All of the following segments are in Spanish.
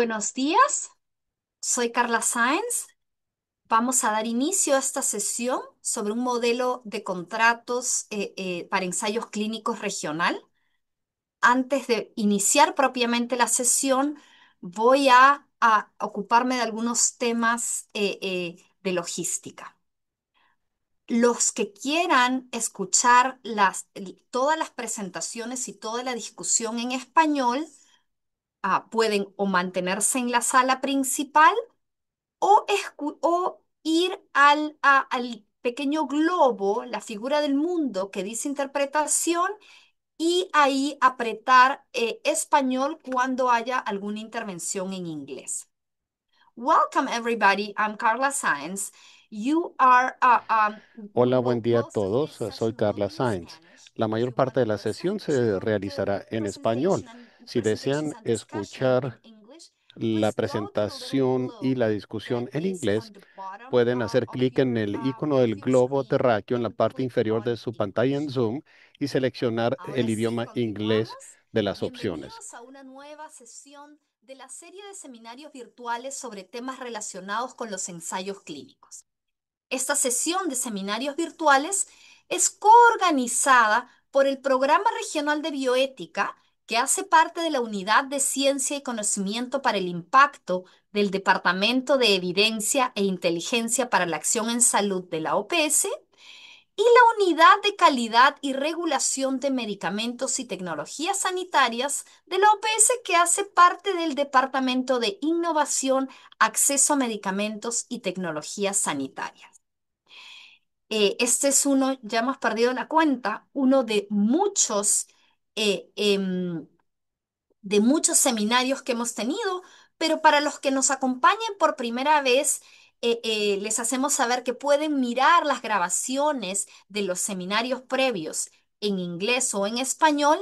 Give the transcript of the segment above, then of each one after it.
Buenos días, soy Carla Sáenz. Vamos a dar inicio a esta sesión sobre un modelo de contratos para ensayos clínicos regional. Antes de iniciar propiamente la sesión, voy a ocuparme de algunos temas de logística. Los que quieran escuchar todas las presentaciones y toda la discusión en español, pueden o mantenerse en la sala principal o ir al pequeño globo, la figura del mundo que dice interpretación, y ahí apretar español cuando haya alguna intervención en inglés. Welcome everybody, I'm Carla Sáenz. You are, Hola, buen día a most of this todos. Soy session will Carla be in Sáenz. Spanish. La If mayor you want parte de to la listen sesión to se realizará en español. Si desean presentations and discussion in escuchar English, la please go to the little presentación y globe la that discusión en is inglés, on the bottom pueden hacer of clic en your el icono del computer globo screen terráqueo en la and parte click inferior de on su pantalla en English. Zoom y seleccionar Ahora el sí, idioma inglés continuamos. de las opciones. Bienvenidos a una nueva sesión de la serie de seminarios virtuales sobre temas relacionados con los ensayos clínicos. Esta sesión de seminarios virtuales es coorganizada por el Programa Regional de Bioética, que hace parte de la Unidad de Ciencia y Conocimiento para el Impacto del Departamento de Evidencia e Inteligencia para la Acción en Salud de la OPS, y la Unidad de Calidad y Regulación de Medicamentos y Tecnologías Sanitarias de la OPS, que hace parte del Departamento de Innovación, Acceso a Medicamentos y Tecnologías Sanitarias. Este es uno, ya hemos perdido la cuenta, uno eh, em, de muchos seminarios que hemos tenido, pero para los que nos acompañen por primera vez, les hacemos saber que pueden mirar las grabaciones de los seminarios previos en inglés o en español,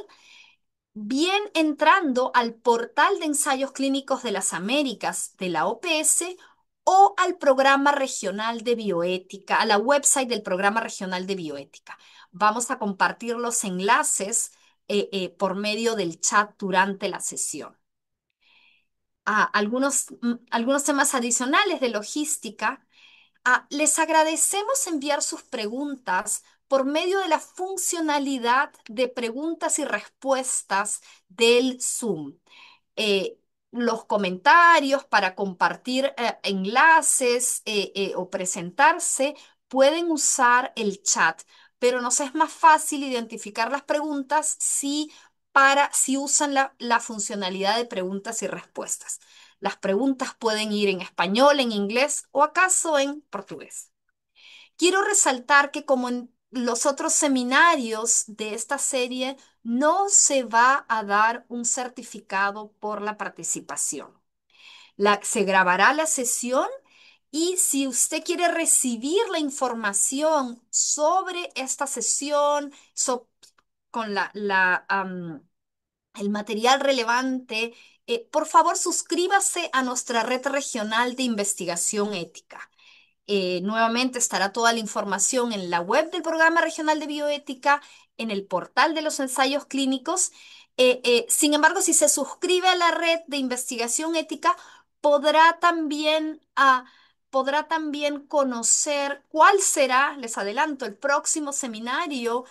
bien entrando al portal de ensayos clínicos de las Américas de la OPS o al programa regional de bioética, a la website del programa regional de bioética. Vamos a compartir los enlaces por medio del chat durante la sesión. Algunos temas adicionales de logística. Les agradecemos enviar sus preguntas por medio de la funcionalidad de preguntas y respuestas del Zoom. eh, los comentarios para compartir enlaces o presentarse, pueden usar el chat, pero nos es más fácil identificar las preguntas si usan la funcionalidad de preguntas y respuestas. Las preguntas pueden ir en español, en inglés o acaso en portugués. Quiero resaltar que como en los otros seminarios de esta serie, no se va a dar un certificado por la participación. Se grabará la sesión, y si usted quiere recibir la información sobre esta sesión, con el material relevante, por favor suscríbase a nuestra red regional de investigación ética. Nuevamente estará toda la información en la web del Programa Regional de Bioética, en el portal de los ensayos clínicos. Sin embargo, si se suscribe a la red de investigación ética, podrá también, podrá también conocer cuál será, les adelanto, el próximo seminario.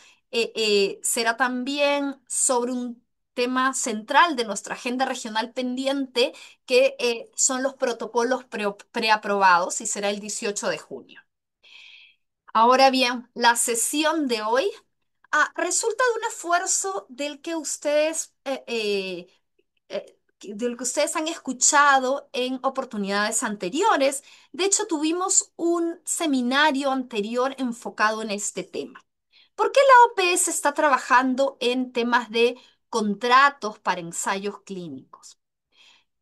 Será también sobre un tema central de nuestra agenda regional pendiente, que son los protocolos preaprobados, y será el 18 de junio. Ahora bien, la sesión de hoy resulta de un esfuerzo del que ustedes han escuchado en oportunidades anteriores. De hecho, tuvimos un seminario anterior enfocado en este tema. ¿Por qué la OPS está trabajando en temas de contratos para ensayos clínicos?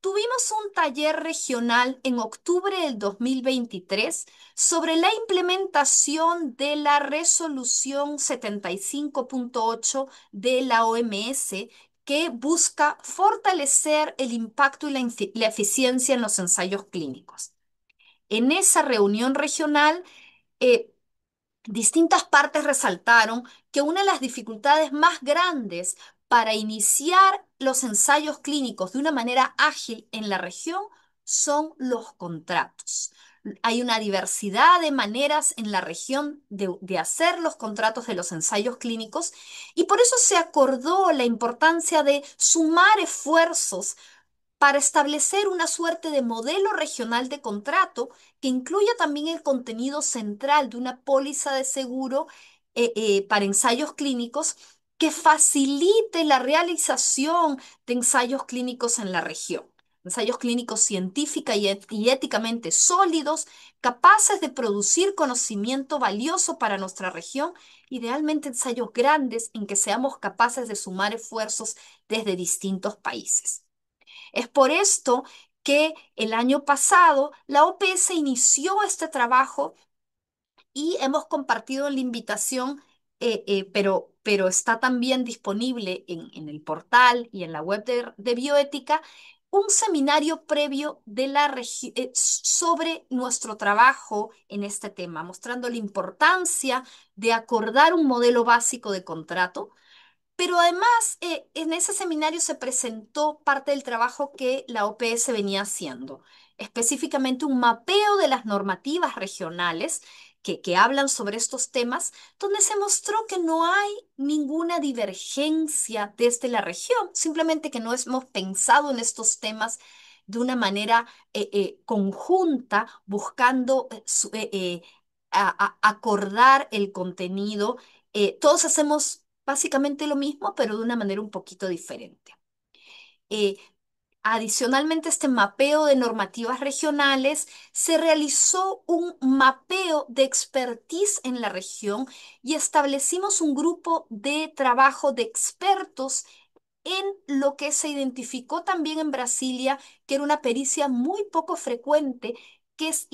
Tuvimos un taller regional en octubre del 2023 sobre la implementación de la resolución 75.8 de la OMS, que busca fortalecer el impacto y la eficiencia en los ensayos clínicos. En esa reunión regional, eh, distintas partes resaltaron que una de las dificultades más grandes para iniciar los ensayos clínicos de una manera ágil en la región son los contratos. Hay una diversidad de maneras en la región de hacer los contratos de los ensayos clínicos y por eso se acordó la importancia de sumar esfuerzos para establecer una suerte de modelo regional de contrato que incluya también el contenido central de una póliza de seguro para ensayos clínicos que facilite la realización de ensayos clínicos en la región. Ensayos clínicos científica y éticamente sólidos, capaces de producir conocimiento valioso para nuestra región, idealmente ensayos grandes en que seamos capaces de sumar esfuerzos desde distintos países. Es por esto que el año pasado la OPS inició este trabajo y hemos compartido la invitación, pero está también disponible en el portal y en la web de bioética, un seminario previo sobre nuestro trabajo en este tema, mostrando la importancia de acordar un modelo básico de contrato, pero además, en ese seminario se presentó parte del trabajo que la OPS venía haciendo, específicamente un mapeo de las normativas regionales que hablan sobre estos temas, donde se mostró que no hay ninguna divergencia desde la región, simplemente que no hemos pensado en estos temas de una manera conjunta, buscando acordar el contenido. Todos hacemos básicamente lo mismo, pero de una manera un poquito diferente. Eh, Adicionalmente, este mapeo de normativas regionales, se realizó un mapeo de expertise en la región y establecimos un grupo de trabajo de expertos en lo que se identificó también en Brasilia, que era una pericia muy poco frecuente, que es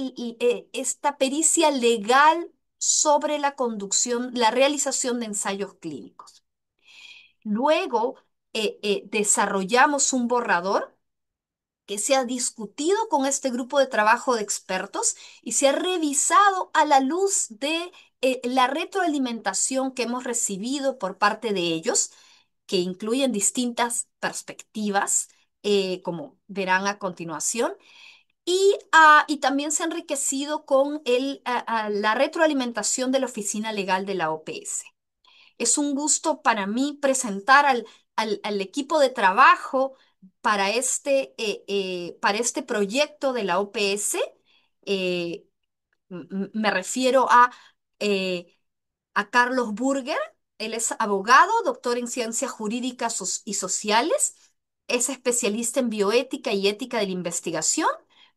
esta pericia legal sobre la conducción, la realización de ensayos clínicos. Luego desarrollamos un borrador que se ha discutido con este grupo de trabajo de expertos y se ha revisado a la luz de la retroalimentación que hemos recibido por parte de ellos, que incluyen distintas perspectivas, como verán a continuación. Y también se ha enriquecido con la retroalimentación de la Oficina Legal de la OPS. Es un gusto para mí presentar al equipo de trabajo para este proyecto de la OPS. Eh, Me refiero eh, a Carlos Burger. Él es abogado, doctor en ciencias jurídicas y sociales, es especialista en bioética y ética de la investigación,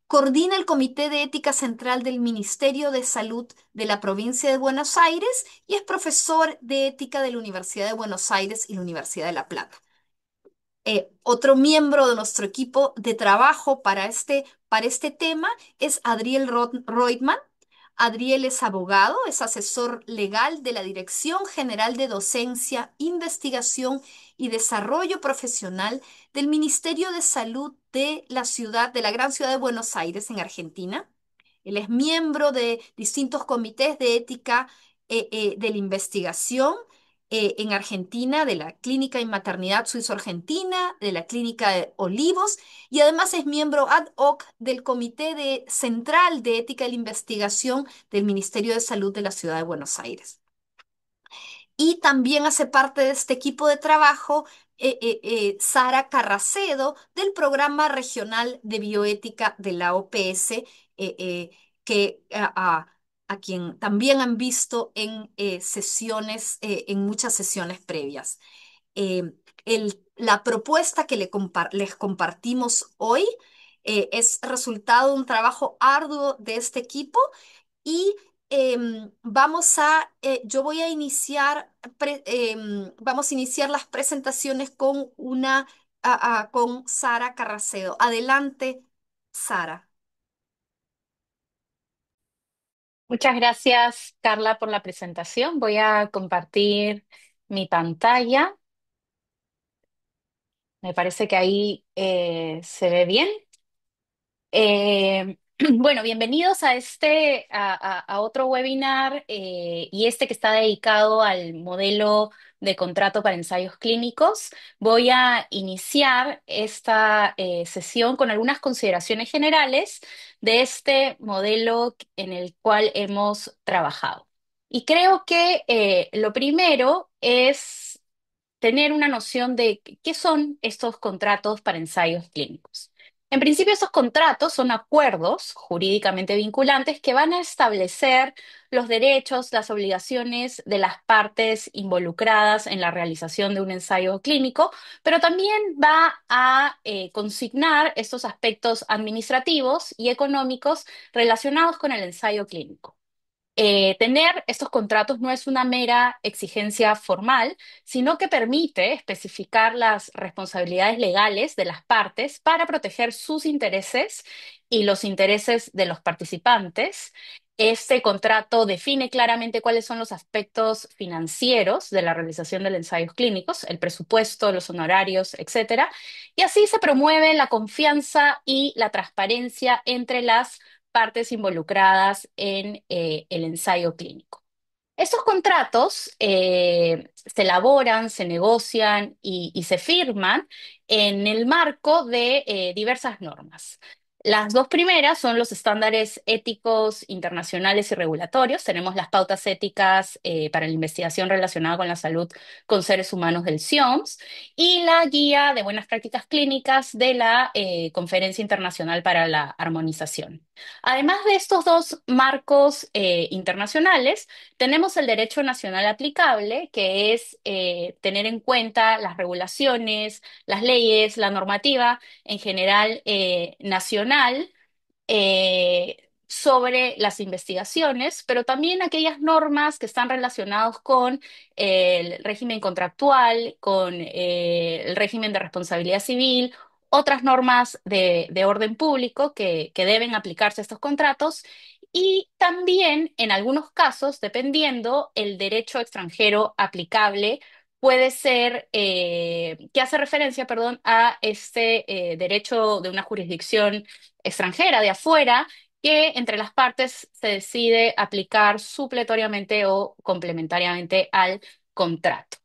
coordina el Comité de Ética Central del Ministerio de Salud de la provincia de Buenos Aires y es profesor de ética de la Universidad de Buenos Aires y la Universidad de La Plata. Otro miembro de nuestro equipo de trabajo para este tema es Adriel Reutemann. Adriel es abogado, es asesor legal de la Dirección General de Docencia, Investigación y Desarrollo Profesional del Ministerio de Salud de de la gran ciudad de Buenos Aires, en Argentina. Él es miembro de distintos comités de ética de la investigación en Argentina, de la Clínica y Maternidad Suizo-Argentina, de la Clínica de Olivos, y además es miembro ad hoc del Central de Ética de la Investigación del Ministerio de Salud de la Ciudad de Buenos Aires. Y también hace parte de este equipo de trabajo Sara Carracedo del Programa Regional de Bioética de la OPS, que a quien también han visto en en muchas sesiones previas. Eh, la propuesta que les compartimos hoy es resultado de un trabajo arduo de este equipo y yo voy a iniciar, vamos a iniciar las presentaciones con con Sara Carracedo. Adelante, Sara. Muchas gracias, Carla, por la presentación. Voy a compartir mi pantalla. Me parece que ahí se ve bien. Bueno, bienvenidos a a otro webinar y este que está dedicado al modelo de contrato para ensayos clínicos. Voy a iniciar esta sesión con algunas consideraciones generales de este modelo en el cual hemos trabajado. Y creo que lo primero es tener una noción de qué son estos contratos para ensayos clínicos. En principio, esos contratos son acuerdos jurídicamente vinculantes que van a establecer los derechos, las obligaciones de las partes involucradas en la realización de un ensayo clínico, pero también va a consignar estos aspectos administrativos y económicos relacionados con el ensayo clínico. Tener estos contratos no es una mera exigencia formal, sino que permite especificar las responsabilidades legales de las partes para proteger sus intereses y los intereses de los participantes. Este contrato define claramente cuáles son los aspectos financieros de la realización de los ensayos clínicos, el presupuesto, los honorarios, etcétera, y así se promueve la confianza y la transparencia entre las partes involucradas en el ensayo clínico. Estos contratos se elaboran, se negocian y se firman en el marco de diversas normas. Las dos primeras son los estándares éticos internacionales y regulatorios. Tenemos las pautas éticas para la investigación relacionada con la salud con seres humanos del CIOMS y la guía de buenas prácticas clínicas de la Conferencia Internacional para la Armonización. Además de estos dos marcos internacionales, tenemos el derecho nacional aplicable, que es tener en cuenta las regulaciones, las leyes, la normativa en general nacional sobre las investigaciones, pero también aquellas normas que están relacionadas con el régimen contractual, con el régimen de responsabilidad civil, otras normas de orden público que deben aplicarse a estos contratos y también, en algunos casos, dependiendo, el derecho extranjero aplicable puede ser, que hace referencia, perdón, a este derecho de una jurisdicción extranjera, de afuera, que entre las partes se decide aplicar supletoriamente o complementariamente al contrato.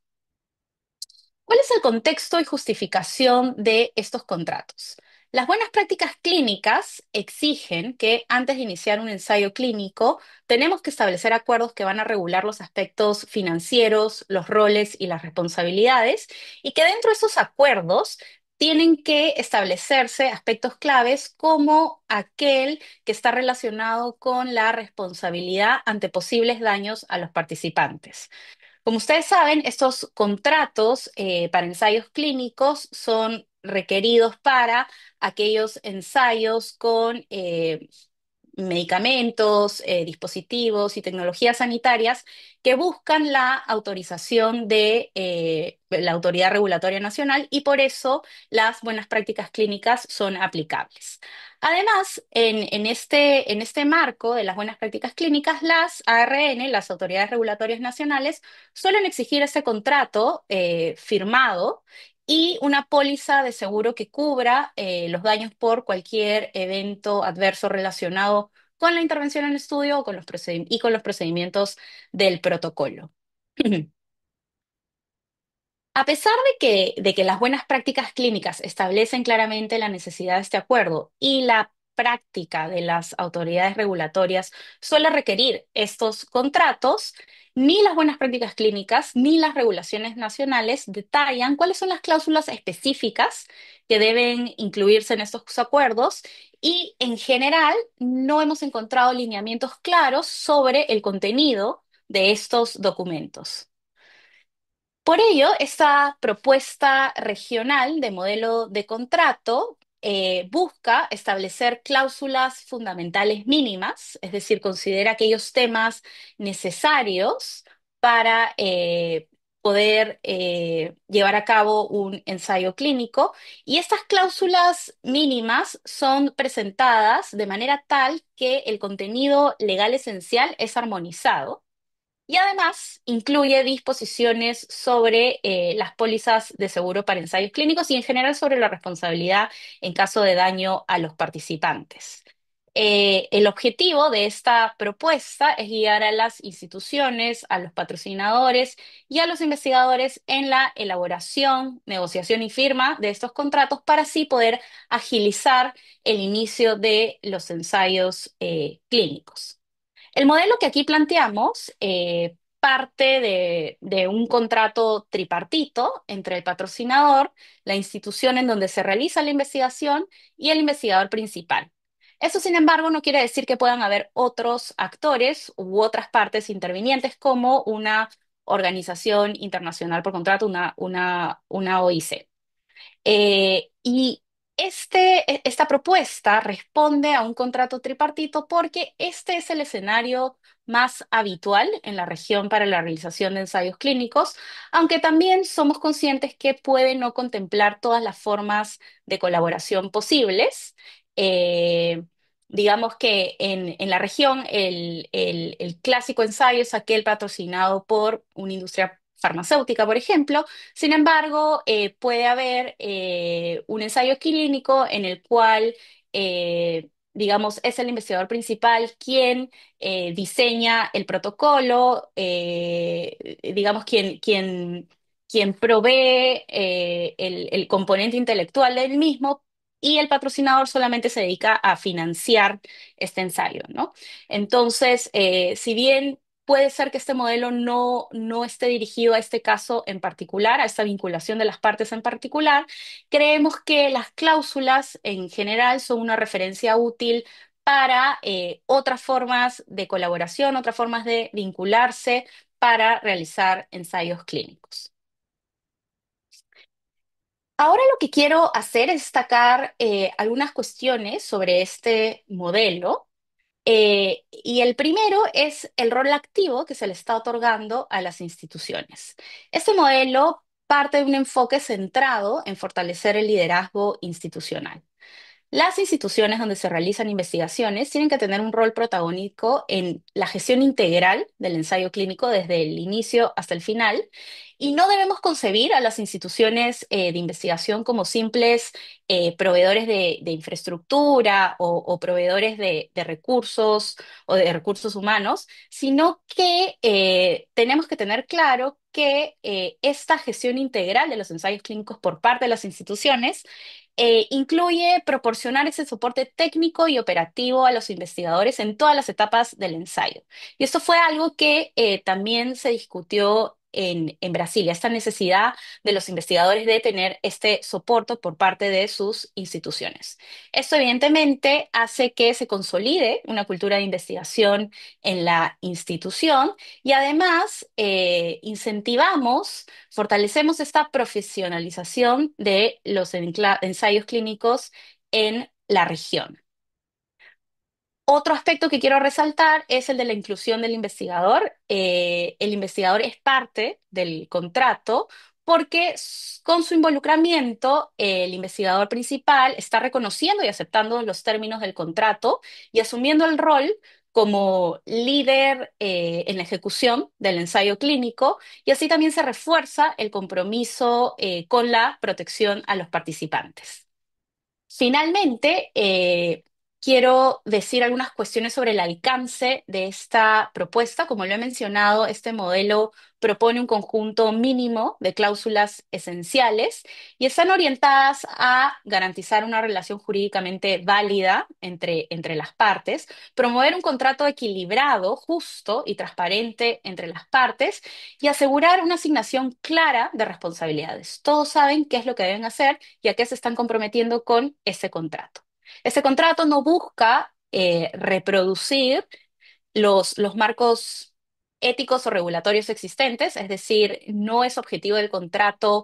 ¿Cuál es el contexto y justificación de estos contratos? Las buenas prácticas clínicas exigen que antes de iniciar un ensayo clínico tenemos que establecer acuerdos que van a regular los aspectos financieros, los roles y las responsabilidades y que dentro de esos acuerdos tienen que establecerse aspectos claves como aquel que está relacionado con la responsabilidad ante posibles daños a los participantes. Como ustedes saben, estos contratos para ensayos clínicos son requeridos para aquellos ensayos con medicamentos, dispositivos y tecnologías sanitarias que buscan la autorización de la Autoridad Regulatoria Nacional y por eso las buenas prácticas clínicas son aplicables. Además, en este marco de las buenas prácticas clínicas, las ARN, las Autoridades Regulatorias Nacionales, suelen exigir ese contrato firmado y una póliza de seguro que cubra los daños por cualquier evento adverso relacionado con la intervención en el estudio o con y con los procedimientos del protocolo. A pesar de que las buenas prácticas clínicas establecen claramente la necesidad de este acuerdo y la práctica de las autoridades regulatorias suele requerir estos contratos, ni las buenas prácticas clínicas ni las regulaciones nacionales detallan cuáles son las cláusulas específicas que deben incluirse en estos acuerdos y en general no hemos encontrado lineamientos claros sobre el contenido de estos documentos. Por ello, esta propuesta regional de modelo de contrato busca establecer cláusulas fundamentales mínimas, es decir, considera aquellos temas necesarios para poder llevar a cabo un ensayo clínico. Y estas cláusulas mínimas son presentadas de manera tal que el contenido legal esencial es armonizado y además incluye disposiciones sobre las pólizas de seguro para ensayos clínicos y en general sobre la responsabilidad en caso de daño a los participantes. El objetivo de esta propuesta es guiar a las instituciones, a los patrocinadores y a los investigadores en la elaboración, negociación y firma de estos contratos para así poder agilizar el inicio de los ensayos clínicos. El modelo que aquí planteamos parte de un contrato tripartito entre el patrocinador, la institución en donde se realiza la investigación y el investigador principal. Eso, sin embargo, no quiere decir que puedan haber otros actores u otras partes intervinientes como una organización internacional por contrato, una OIC. Y esta propuesta responde a un contrato tripartito porque este es el escenario más habitual en la región para la realización de ensayos clínicos, aunque también somos conscientes que puede no contemplar todas las formas de colaboración posibles. Eh, digamos que en la región el clásico ensayo es aquel patrocinado por una industria farmacéutica, por ejemplo. Sin embargo, puede haber un ensayo clínico en el cual, digamos, es el investigador principal quien diseña el protocolo, digamos, quien provee el componente intelectual del mismo. Y el patrocinador solamente se dedica a financiar este ensayo, ¿no? Entonces, si bien puede ser que este modelo no esté dirigido a este caso en particular, a esta vinculación de las partes en particular. Creemos que las cláusulas en general son una referencia útil para otras formas de colaboración, otras formas de vincularse para realizar ensayos clínicos. Ahora lo que quiero hacer es destacar algunas cuestiones sobre este modelo. Y el primero es el rol activo que se le está otorgando a las instituciones. Este modelo parte de un enfoque centrado en fortalecer el liderazgo institucional. Las instituciones donde se realizan investigaciones tienen que tener un rol protagónico en la gestión integral del ensayo clínico desde el inicio hasta el final y no debemos concebir a las instituciones de investigación como simples proveedores de infraestructura o proveedores de recursos o de recursos humanos, sino que tenemos que tener claro que esta gestión integral de los ensayos clínicos por parte de las instituciones incluye proporcionar ese soporte técnico y operativo a los investigadores en todas las etapas del ensayo. Y esto fue algo que también se discutió en Brasil, esta necesidad de los investigadores de tener este soporte por parte de sus instituciones. Esto evidentemente hace que se consolide una cultura de investigación en la institución y además fortalecemos esta profesionalización de los ensayos clínicos en la región. Otro aspecto que quiero resaltar es el de la inclusión del investigador. El investigador es parte del contrato porque con su involucramiento el investigador principal está reconociendo y aceptando los términos del contrato y asumiendo el rol como líder en la ejecución del ensayo clínico y así también se refuerza el compromiso con la protección a los participantes. Finalmente, quiero decir algunas cuestiones sobre el alcance de esta propuesta. Como lo he mencionado, este modelo propone un conjunto mínimo de cláusulas esenciales y están orientadas a garantizar una relación jurídicamente válida entre las partes, promover un contrato equilibrado, justo y transparente entre las partes y asegurar una asignación clara de responsabilidades. Todos saben qué es lo que deben hacer y a qué se están comprometiendo con ese contrato. Ese contrato no busca reproducir los marcos éticos o regulatorios existentes, es decir, no es objetivo del contrato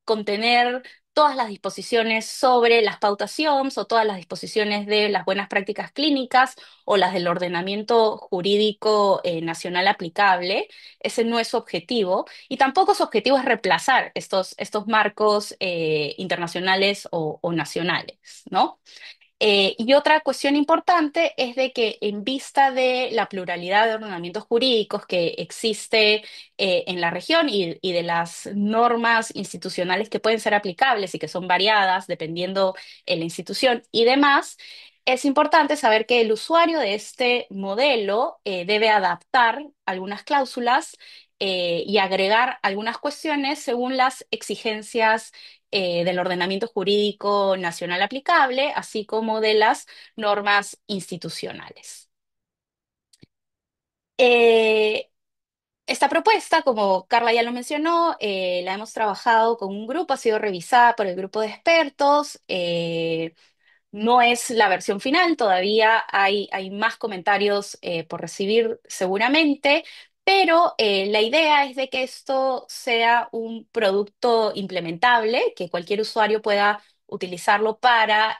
contener todas las disposiciones sobre las pautaciones o todas las disposiciones de las buenas prácticas clínicas o las del ordenamiento jurídico nacional aplicable. Ese no es su objetivo. Y tampoco su objetivo es reemplazar estos marcos internacionales o nacionales, ¿no? Y otra cuestión importante es de que en vista de la pluralidad de ordenamientos jurídicos que existe en la región y de las normas institucionales que pueden ser aplicables y que son variadas dependiendo de la institución y demás, Es importante saber que el usuario de este modelo debe adaptar algunas cláusulas y agregar algunas cuestiones según las exigencias del ordenamiento jurídico nacional aplicable, así como de las normas institucionales. Eh, Esta propuesta, como Carla ya lo mencionó, la hemos trabajado con un grupo, ha sido revisada por el grupo de expertos. No es la versión final, todavía hay más comentarios por recibir seguramente, pero la idea es de que esto sea un producto implementable, que cualquier usuario pueda utilizarlo para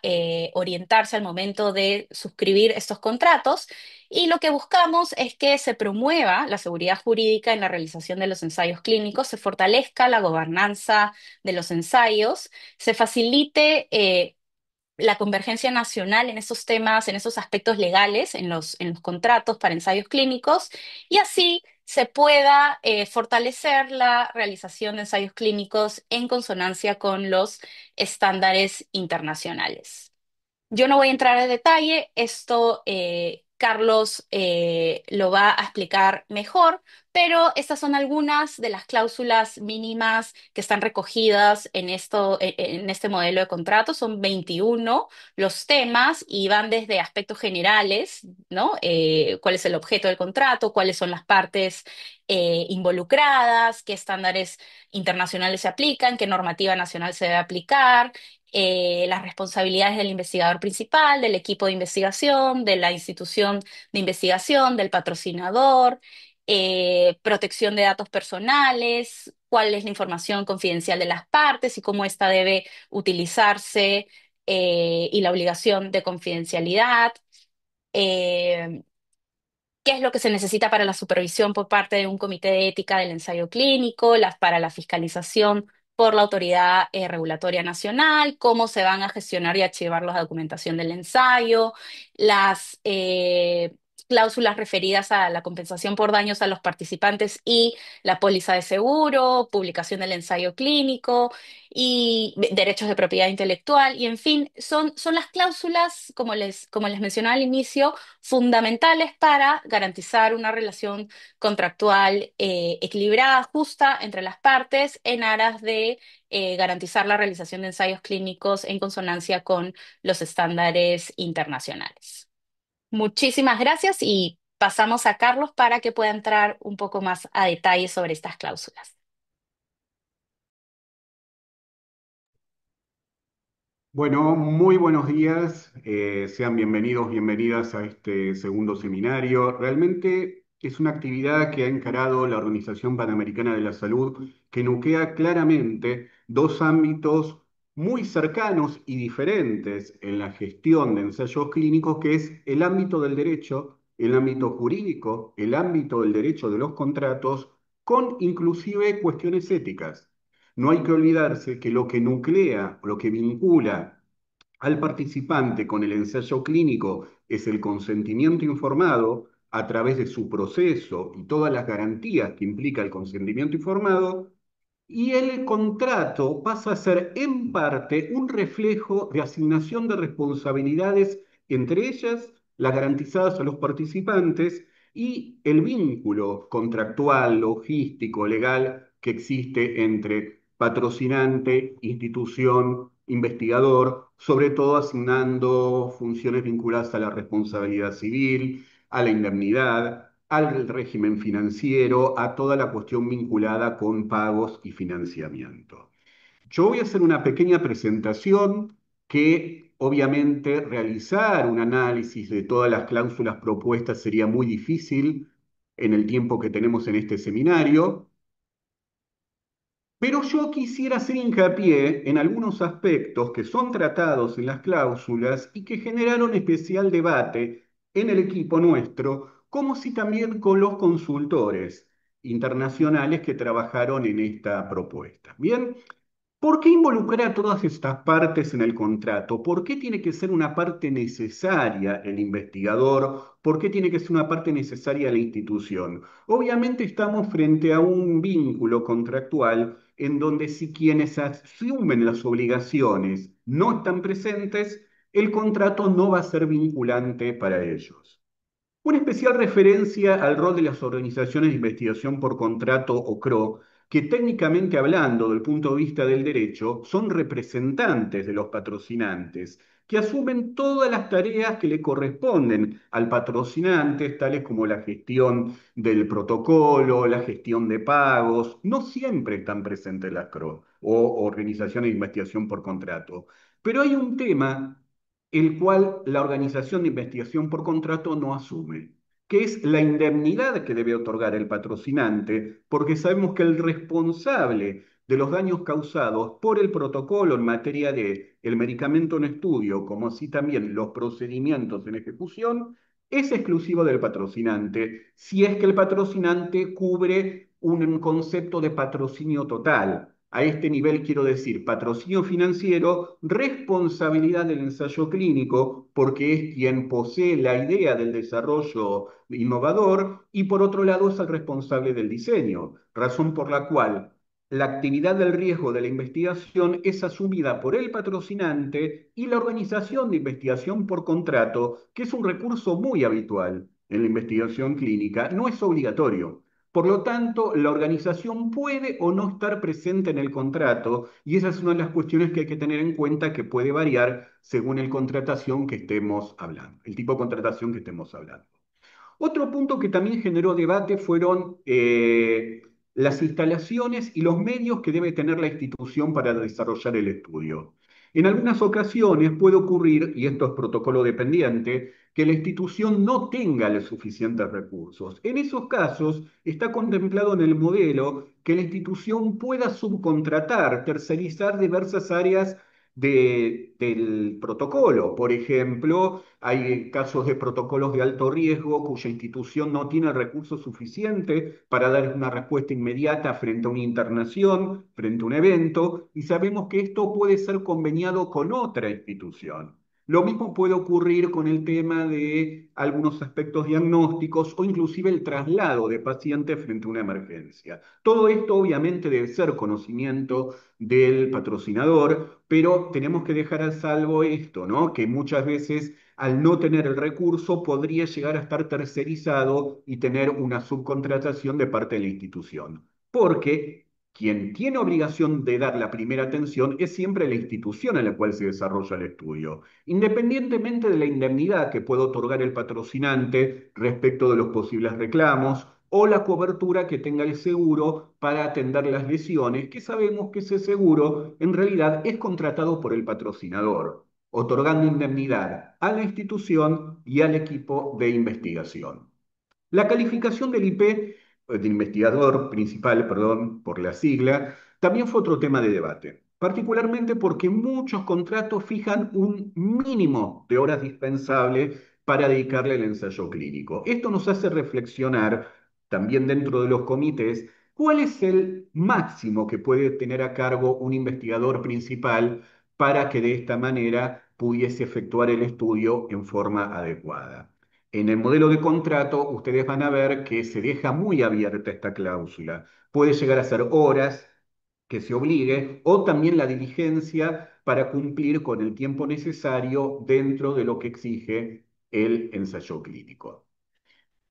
orientarse al momento de suscribir estos contratos. Y lo que buscamos es que se promueva la seguridad jurídica en la realización de los ensayos clínicos, se fortalezca la gobernanza de los ensayos, se facilite la convergencia nacional en esos temas, en esos aspectos legales, en los contratos para ensayos clínicos, y así se pueda fortalecer la realización de ensayos clínicos en consonancia con los estándares internacionales. Yo no voy a entrar en detalle, esto Carlos lo va a explicar mejor, pero estas son algunas de las cláusulas mínimas que están recogidas en este modelo de contrato. Son 21 los temas y van desde aspectos generales, ¿no? ¿Cuál es el objeto del contrato? ¿Cuáles son las partes involucradas? ¿Qué estándares internacionales se aplican? ¿Qué normativa nacional se debe aplicar? Las responsabilidades del investigador principal, del equipo de investigación, de la institución de investigación, del patrocinador, protección de datos personales, cuál es la información confidencial de las partes y cómo ésta debe utilizarse, y la obligación de confidencialidad. Eh, ¿Qué es lo que se necesita para la supervisión por parte de un comité de ética del ensayo clínico, para la fiscalización por la autoridad regulatoria nacional? ¿Cómo se van a gestionar y archivar la documentación del ensayo? Las cláusulas referidas a la compensación por daños a los participantes y la póliza de seguro, publicación del ensayo clínico y derechos de propiedad intelectual. Y en fin, son las cláusulas, como les mencionaba al inicio, fundamentales para garantizar una relación contractual equilibrada, justa entre las partes en aras de garantizar la realización de ensayos clínicos en consonancia con los estándares internacionales. Muchísimas gracias y pasamos a Carlos para que pueda entrar un poco más a detalle sobre estas cláusulas. Bueno, muy buenos días. Sean bienvenidos, bienvenidas a este segundo seminario. Realmente es una actividad que ha encarado la Organización Panamericana de la Salud, que nuclea claramente dos ámbitos muy cercanos y diferentes en la gestión de ensayos clínicos, que es el ámbito del derecho, el ámbito jurídico, el ámbito del derecho de los contratos, con inclusive cuestiones éticas. No hay que olvidarse que lo que nuclea, lo que vincula al participante con el ensayo clínico es el consentimiento informado a través de su proceso y todas las garantías que implica el consentimiento informado, y el contrato pasa a ser en parte un reflejo de asignación de responsabilidades, entre ellas las garantizadas a los participantes y el vínculo contractual, logístico, legal que existe entre patrocinante, institución, investigador, sobre todo asignando funciones vinculadas a la responsabilidad civil, a la indemnidad, al régimen financiero, a toda la cuestión vinculada con pagos y financiamiento. Yo voy a hacer una pequeña presentación que obviamente realizar un análisis de todas las cláusulas propuestas sería muy difícil en el tiempo que tenemos en este seminario, pero yo quisiera hacer hincapié en algunos aspectos que son tratados en las cláusulas y que generaron especial debate en el equipo nuestro, como si también con los consultores internacionales que trabajaron en esta propuesta. Bien, ¿por qué involucrar a todas estas partes en el contrato? ¿Por qué tiene que ser una parte necesaria el investigador? ¿Por qué tiene que ser una parte necesaria la institución? Obviamente estamos frente a un vínculo contractual en donde si quienes asumen las obligaciones no están presentes, el contrato no va a ser vinculante para ellos. Una especial referencia al rol de las organizaciones de investigación por contrato o CRO, que técnicamente hablando, del punto de vista del derecho, son representantes de los patrocinantes, que asumen todas las tareas que le corresponden al patrocinante, tales como la gestión del protocolo, la gestión de pagos. No siempre están presentes las CRO o organizaciones de investigación por contrato. Pero hay un tema el cual la organización de investigación por contrato no asume, que es la indemnidad que debe otorgar el patrocinante, porque sabemos que el responsable de los daños causados por el protocolo en materia de el medicamento en estudio, como así también los procedimientos en ejecución, es exclusivo del patrocinante, si es que el patrocinante cubre un concepto de patrocinio total. A este nivel quiero decir patrocinio financiero, responsabilidad del ensayo clínico, porque es quien posee la idea del desarrollo innovador, y por otro lado es el responsable del diseño, razón por la cual la actividad del riesgo de la investigación es asumida por el patrocinante y la organización de investigación por contrato, que es un recurso muy habitual en la investigación clínica, no es obligatorio. Por lo tanto, la organización puede o no estar presente en el contrato y esa es una de las cuestiones que hay que tener en cuenta que puede variar según el contratación que estemos hablando, el tipo de contratación que estemos hablando. Otro punto que también generó debate fueron las instalaciones y los medios que debe tener la institución para desarrollar el estudio. En algunas ocasiones puede ocurrir, y esto es protocolo dependiente, que la institución no tenga los suficientes recursos. En esos casos está contemplado en el modelo que la institución pueda subcontratar, tercerizar diversas áreas del protocolo. Por ejemplo, hay casos de protocolos de alto riesgo cuya institución no tiene recursos suficientes para dar una respuesta inmediata frente a una internación, frente a un evento, y sabemos que esto puede ser conveniado con otra institución. Lo mismo puede ocurrir con el tema de algunos aspectos diagnósticos o inclusive el traslado de pacientes frente a una emergencia. Todo esto obviamente debe ser conocimiento del patrocinador, pero tenemos que dejar a salvo esto, ¿no? Que muchas veces al no tener el recurso podría llegar a estar tercerizado y tener una subcontratación de parte de la institución. Porque quien tiene obligación de dar la primera atención es siempre la institución en la cual se desarrolla el estudio, independientemente de la indemnidad que pueda otorgar el patrocinante respecto de los posibles reclamos o la cobertura que tenga el seguro para atender las lesiones, que sabemos que ese seguro en realidad es contratado por el patrocinador, otorgando indemnidad a la institución y al equipo de investigación. La calificación del IP, de investigador principal, perdón, por la sigla, también fue otro tema de debate, particularmente porque muchos contratos fijan un mínimo de horas dispensables para dedicarle al ensayo clínico. Esto nos hace reflexionar también dentro de los comités cuál es el máximo que puede tener a cargo un investigador principal para que de esta manera pudiese efectuar el estudio en forma adecuada. En el modelo de contrato, ustedes van a ver que se deja muy abierta esta cláusula. Puede llegar a ser horas que se obligue o también la diligencia para cumplir con el tiempo necesario dentro de lo que exige el ensayo clínico.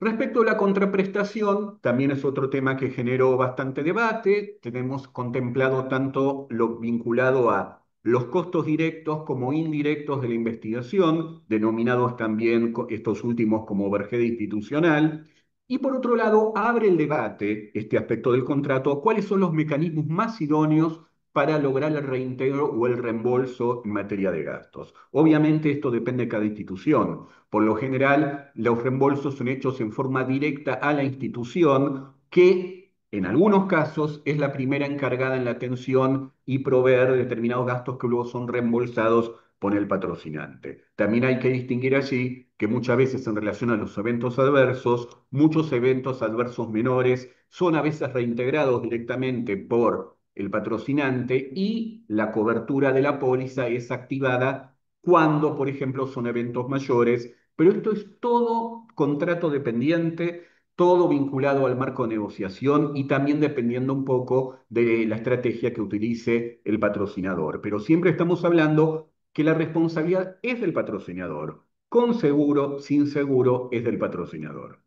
Respecto a la contraprestación, también es otro tema que generó bastante debate. Tenemos contemplado tanto lo vinculado a los costos directos como indirectos de la investigación, denominados también estos últimos como overhead institucional. Y por otro lado, abre el debate, este aspecto del contrato, cuáles son los mecanismos más idóneos para lograr el reintegro o el reembolso en materia de gastos. Obviamente esto depende de cada institución. Por lo general, los reembolsos son hechos en forma directa a la institución que en algunos casos es la primera encargada en la atención y proveer determinados gastos que luego son reembolsados por el patrocinante. También hay que distinguir allí que muchas veces en relación a los eventos adversos, muchos eventos adversos menores son a veces reintegrados directamente por el patrocinante y la cobertura de la póliza es activada cuando, por ejemplo, son eventos mayores, pero esto es todo contrato dependiente, todo vinculado al marco de negociación y también dependiendo un poco de la estrategia que utilice el patrocinador. Pero siempre estamos hablando que la responsabilidad es del patrocinador. Con seguro, sin seguro, es del patrocinador.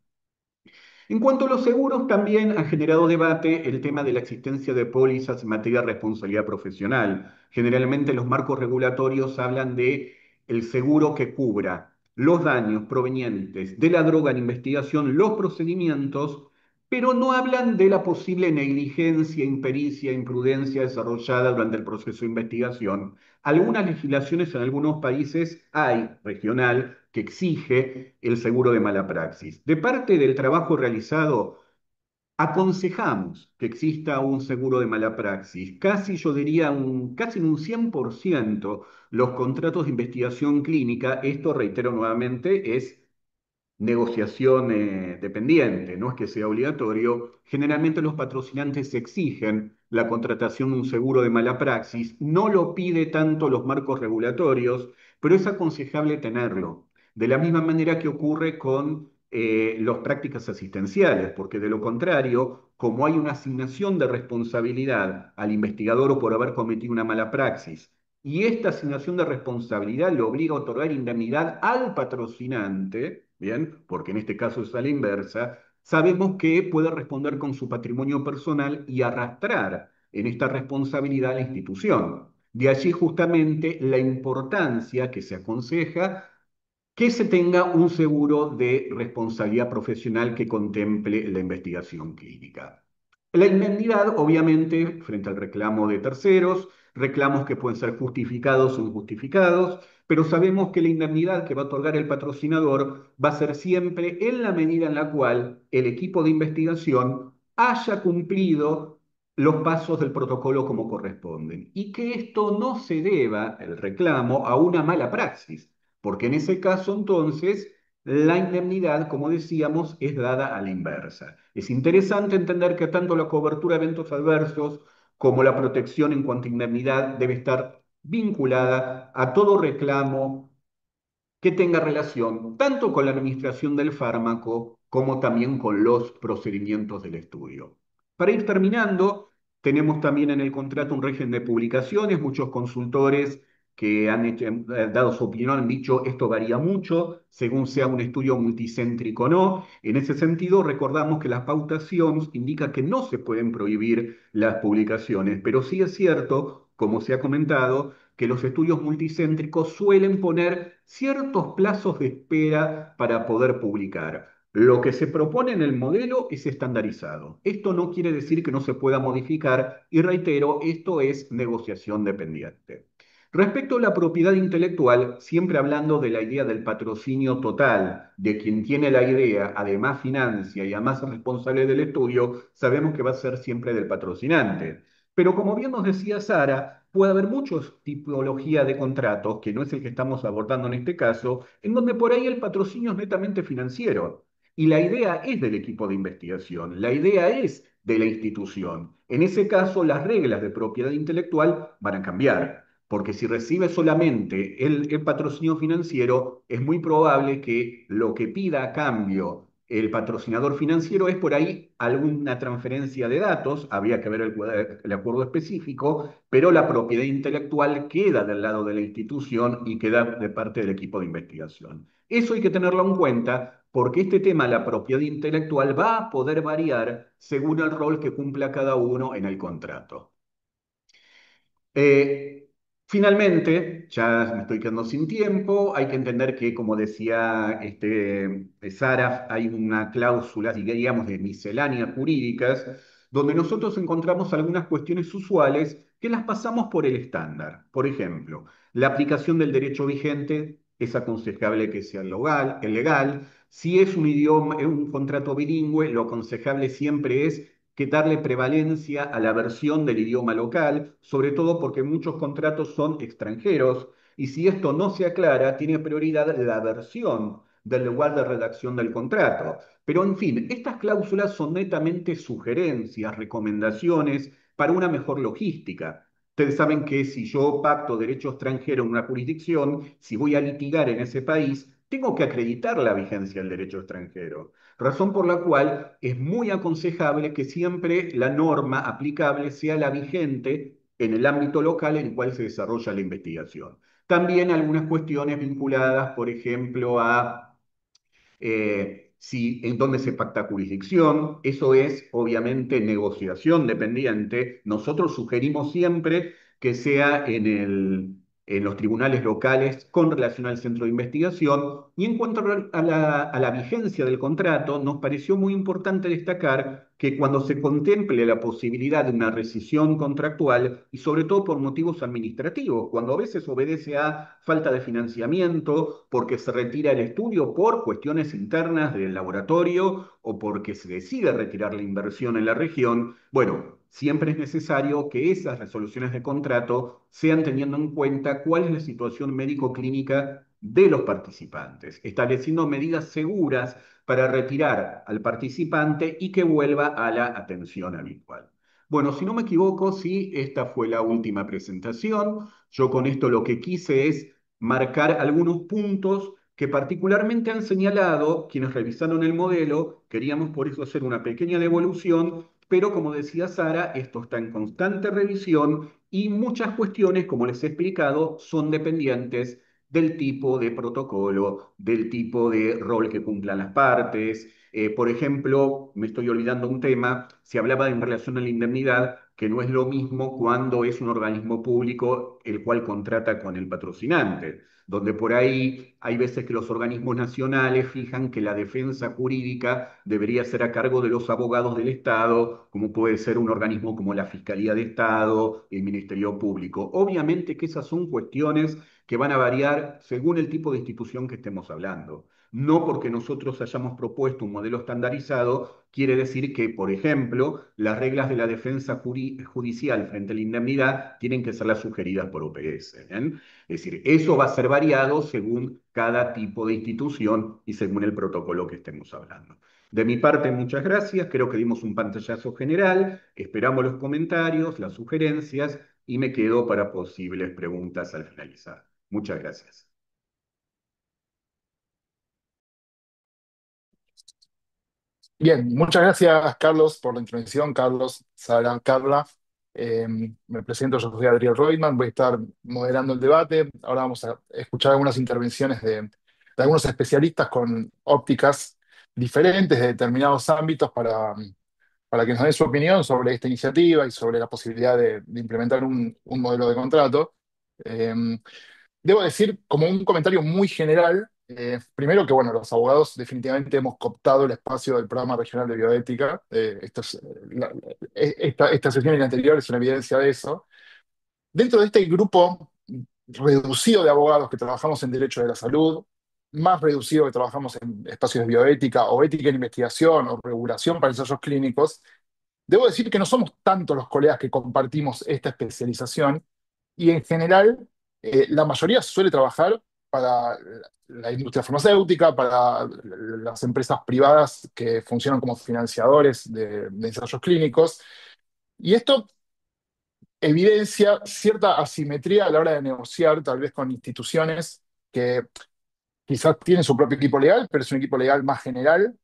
En cuanto a los seguros, también ha generado debate el tema de la existencia de pólizas en materia de responsabilidad profesional. Generalmente los marcos regulatorios hablan de el seguro que cubra los daños provenientes de la droga en investigación, los procedimientos, pero no hablan de la posible negligencia, impericia, imprudencia desarrollada durante el proceso de investigación. Algunas legislaciones en algunos países hay regional que exige el seguro de mala praxis. De parte del trabajo realizado, aconsejamos que exista un seguro de mala praxis. Casi yo diría casi en un 100% los contratos de investigación clínica, esto reitero nuevamente, es negociación dependiente, no es que sea obligatorio. Generalmente los patrocinantes exigen la contratación de un seguro de mala praxis, no lo pide tanto los marcos regulatorios, pero es aconsejable tenerlo. De la misma manera que ocurre con las prácticas asistenciales, porque de lo contrario, como hay una asignación de responsabilidad al investigador por haber cometido una mala praxis, y esta asignación de responsabilidad le obliga a otorgar indemnidad al patrocinante, ¿bien? Porque en este caso es a la inversa, sabemos que puede responder con su patrimonio personal y arrastrar en esta responsabilidad a la institución. De allí justamente la importancia que se aconseja que se tenga un seguro de responsabilidad profesional que contemple la investigación clínica. La indemnidad, obviamente, frente al reclamo de terceros, reclamos que pueden ser justificados o injustificados, pero sabemos que la indemnidad que va a otorgar el patrocinador va a ser siempre en la medida en la cual el equipo de investigación haya cumplido los pasos del protocolo como corresponden y que esto no se deba, el reclamo, a una mala praxis, porque en ese caso entonces la indemnidad, como decíamos, es dada a la inversa. Es interesante entender que tanto la cobertura de eventos adversos como la protección en cuanto a indemnidad debe estar vinculada a todo reclamo que tenga relación tanto con la administración del fármaco como también con los procedimientos del estudio. Para ir terminando, tenemos también en el contrato un régimen de publicaciones. Muchos consultores que dado su opinión han dicho esto varía mucho según sea un estudio multicéntrico o no. En ese sentido, recordamos que las pautas SIOMS indica que no se pueden prohibir las publicaciones, pero sí es cierto, como se ha comentado, que los estudios multicéntricos suelen poner ciertos plazos de espera para poder publicar. Lo que se propone en el modelo es estandarizado. Esto no quiere decir que no se pueda modificar y reitero, esto es negociación dependiente. Respecto a la propiedad intelectual, siempre hablando de la idea del patrocinio total, de quien tiene la idea, además financia y además es responsable del estudio, sabemos que va a ser siempre del patrocinante. Pero como bien nos decía Sara, puede haber muchos tipologías de contratos, que no es el que estamos abordando en este caso, en donde por ahí el patrocinio es netamente financiero. Y la idea es del equipo de investigación, la idea es de la institución. En ese caso, las reglas de propiedad intelectual van a cambiar, porque si recibe solamente el patrocinio financiero, es muy probable que lo que pida a cambio el patrocinador financiero es por ahí alguna transferencia de datos, habría que ver el acuerdo específico, pero la propiedad intelectual queda del lado de la institución y queda de parte del equipo de investigación. Eso hay que tenerlo en cuenta porque este tema, la propiedad intelectual, va a poder variar según el rol que cumpla cada uno en el contrato. Eh, Finalmente, ya me estoy quedando sin tiempo, hay que entender que, como decía Sara, hay una cláusula, digamos, de misceláneas jurídicas, donde nosotros encontramos algunas cuestiones usuales que las pasamos por el estándar. Por ejemplo, la aplicación del derecho vigente es aconsejable que sea legal. Si es un idioma, un contrato bilingüe, lo aconsejable siempre es que darle prevalencia a la versión del idioma local, sobre todo porque muchos contratos son extranjeros y si esto no se aclara, tiene prioridad la versión del lugar de redacción del contrato. Pero en fin, estas cláusulas son netamente sugerencias, recomendaciones para una mejor logística. Ustedes saben que si yo pacto derecho extranjero en una jurisdicción, si voy a litigar en ese país, tengo que acreditar la vigencia del derecho extranjero. Razón por la cual es muy aconsejable que siempre la norma aplicable sea la vigente en el ámbito local en el cual se desarrolla la investigación. También algunas cuestiones vinculadas, por ejemplo, a si, en dónde se pacta jurisdicción. Eso es obviamente negociación dependiente. Nosotros sugerimos siempre que sea en los tribunales locales con relación al centro de investigación. Y en cuanto a la vigencia del contrato, nos pareció muy importante destacar que cuando se contemple la posibilidad de una rescisión contractual, y sobre todo por motivos administrativos, cuando a veces obedece a falta de financiamiento, porque se retira el estudio por cuestiones internas del laboratorio o porque se decide retirar la inversión en la región, bueno, siempre es necesario que esas resoluciones de contrato sean teniendo en cuenta cuál es la situación médico-clínica de los participantes, estableciendo medidas seguras para retirar al participante y que vuelva a la atención habitual. Bueno, si no me equivoco, sí, esta fue la última presentación. Yo con esto lo que quise es marcar algunos puntos que particularmente han señalado quienes revisaron el modelo. Queríamos por eso hacer una pequeña devolución, pero como decía Sara, esto está en constante revisión y muchas cuestiones, como les he explicado, son dependientes del tipo de protocolo, del tipo de rol que cumplan las partes. Por ejemplo, me estoy olvidando un tema, se hablaba en relación a la indemnidad, que no es lo mismo cuando es un organismo público el cual contrata con el patrocinante, donde por ahí hay veces que los organismos nacionales fijan que la defensa jurídica debería ser a cargo de los abogados del Estado, como puede ser un organismo como la Fiscalía de Estado, el Ministerio Público. Obviamente que esas son cuestiones que van a variar según el tipo de institución que estemos hablando. No porque nosotros hayamos propuesto un modelo estandarizado, quiere decir que, por ejemplo, las reglas de la defensa judicial frente a la indemnidad tienen que ser las sugeridas por OPS. ¿Bien? Es decir, eso va a ser variado según cada tipo de institución y según el protocolo que estemos hablando. De mi parte, muchas gracias. Creo que dimos un pantallazo general. Esperamos los comentarios, las sugerencias y me quedo para posibles preguntas al finalizar. Muchas gracias. Bien, muchas gracias, Carlos, por la intervención. Carlos, Sara, Carla. Eh, Me presento, yo soy Adriel Reutemann, voy a estar moderando el debate. Ahora vamos a escuchar algunas intervenciones de algunos especialistas con ópticas diferentes de determinados ámbitos para que nos den su opinión sobre esta iniciativa y sobre la posibilidad de implementar un modelo de contrato. Eh, Debo decir, como un comentario muy general, primero que, bueno, los abogados definitivamente hemos cooptado el espacio del Programa Regional de Bioética. Esta sesión y la anterior es una evidencia de eso. Dentro de este grupo reducido de abogados que trabajamos en Derecho de la Salud, más reducido que trabajamos en espacios de bioética o ética en investigación o regulación para ensayos clínicos, debo decir que no somos tantos los colegas que compartimos esta especialización y en general la mayoría suele trabajar para la industria farmacéutica, para las empresas privadas que funcionan como financiadores de ensayos clínicos. Y esto evidencia cierta asimetría a la hora de negociar, tal vez con instituciones que quizás tienen su propio equipo legal, pero es un equipo legal más general,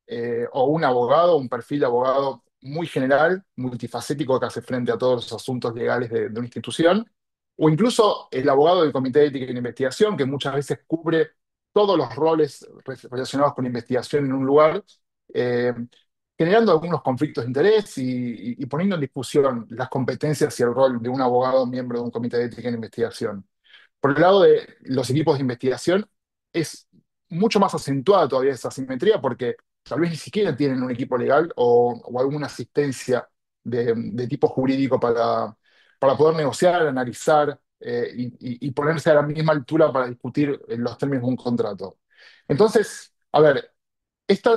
o un abogado, un perfil de abogado muy general, multifacético que hace frente a todos los asuntos legales de una institución, o incluso el abogado del Comité de Ética y de Investigación, que muchas veces cubre todos los roles relacionados con investigación en un lugar, eh, generando algunos conflictos de interés y poniendo en discusión las competencias y el rol de un abogado miembro de un Comité de Ética y de Investigación. Por el lado de los equipos de investigación, es mucho más acentuada todavía esa asimetría porque tal vez ni siquiera tienen un equipo legal o alguna asistencia de tipo jurídico para poder negociar, analizar y ponerse a la misma altura para discutir los términos de un contrato. Entonces, a ver, esto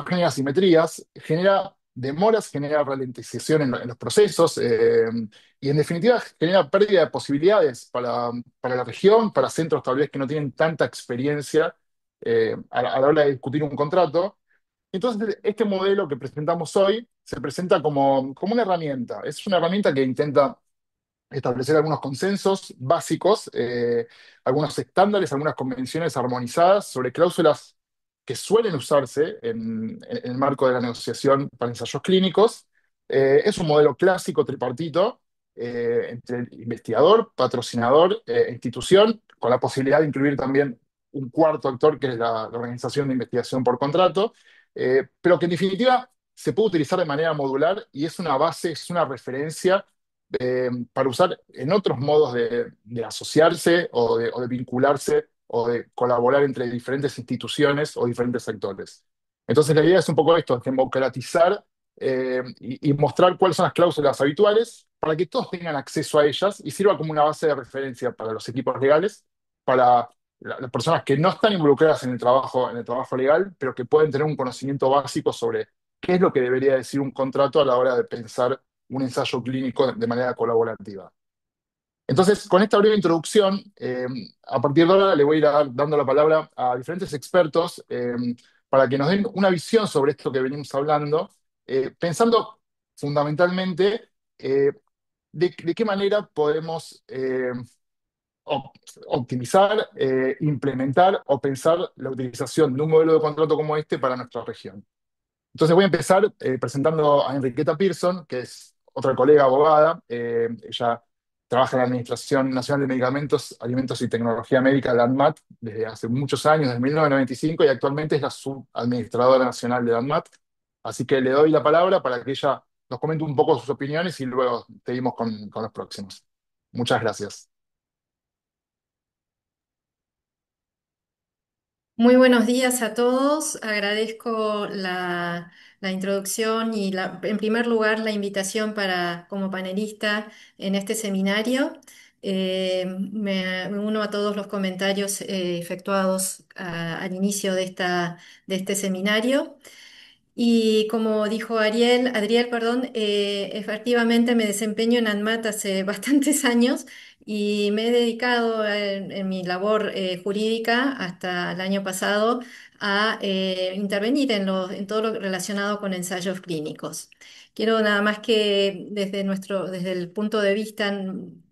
genera asimetrías, genera demoras, genera ralentización en los procesos y en definitiva genera pérdida de posibilidades para la región, para centros tal vez que no tienen tanta experiencia a la hora de discutir un contrato. Entonces, este modelo que presentamos hoy se presenta como una herramienta. Es una herramienta que intenta establecer algunos consensos básicos, algunos estándares, algunas convenciones armonizadas sobre cláusulas que suelen usarse en el marco de la negociación para ensayos clínicos. Es un modelo clásico tripartito entre investigador, patrocinador e institución, con la posibilidad de incluir también un cuarto actor, que es la organización de investigación por contrato, pero que en definitiva se puede utilizar de manera modular y es una base, es una referencia para usar en otros modos de asociarse o de vincularse o de colaborar entre diferentes instituciones o diferentes actores. Entonces la idea es un poco esto, democratizar y mostrar cuáles son las cláusulas habituales para que todos tengan acceso a ellas y sirva como una base de referencia para los equipos legales, para las personas que no están involucradas en el trabajo legal, pero que pueden tener un conocimiento básico sobre qué es lo que debería decir un contrato a la hora de pensar un ensayo clínico de manera colaborativa. Entonces, con esta breve introducción, a partir de ahora le voy a ir dando la palabra a diferentes expertos para que nos den una visión sobre esto que venimos hablando, pensando fundamentalmente de qué manera podemos optimizar, implementar o pensar la utilización de un modelo de contrato como este para nuestra región. Entonces voy a empezar presentando a Enriqueta Pearson, que es otra colega abogada. Ella trabaja en la Administración Nacional de Medicamentos, Alimentos y Tecnología Médica, la ANMAT, desde hace muchos años, desde 1995, y actualmente es la subadministradora nacional de la ANMAT. Así que le doy la palabra para que ella nos comente un poco sus opiniones y luego seguimos con los próximos. Muchas gracias. Muy buenos días a todos. Agradezco la introducción y en primer lugar la invitación para como panelista en este seminario. Me uno a todos los comentarios efectuados al inicio de este seminario. Y como dijo Adriel, perdón, efectivamente me desempeño en ANMAT hace bastantes años y me he dedicado en mi labor jurídica hasta el año pasado a intervenir en todo lo relacionado con ensayos clínicos. Quiero nada más que desde el punto de vista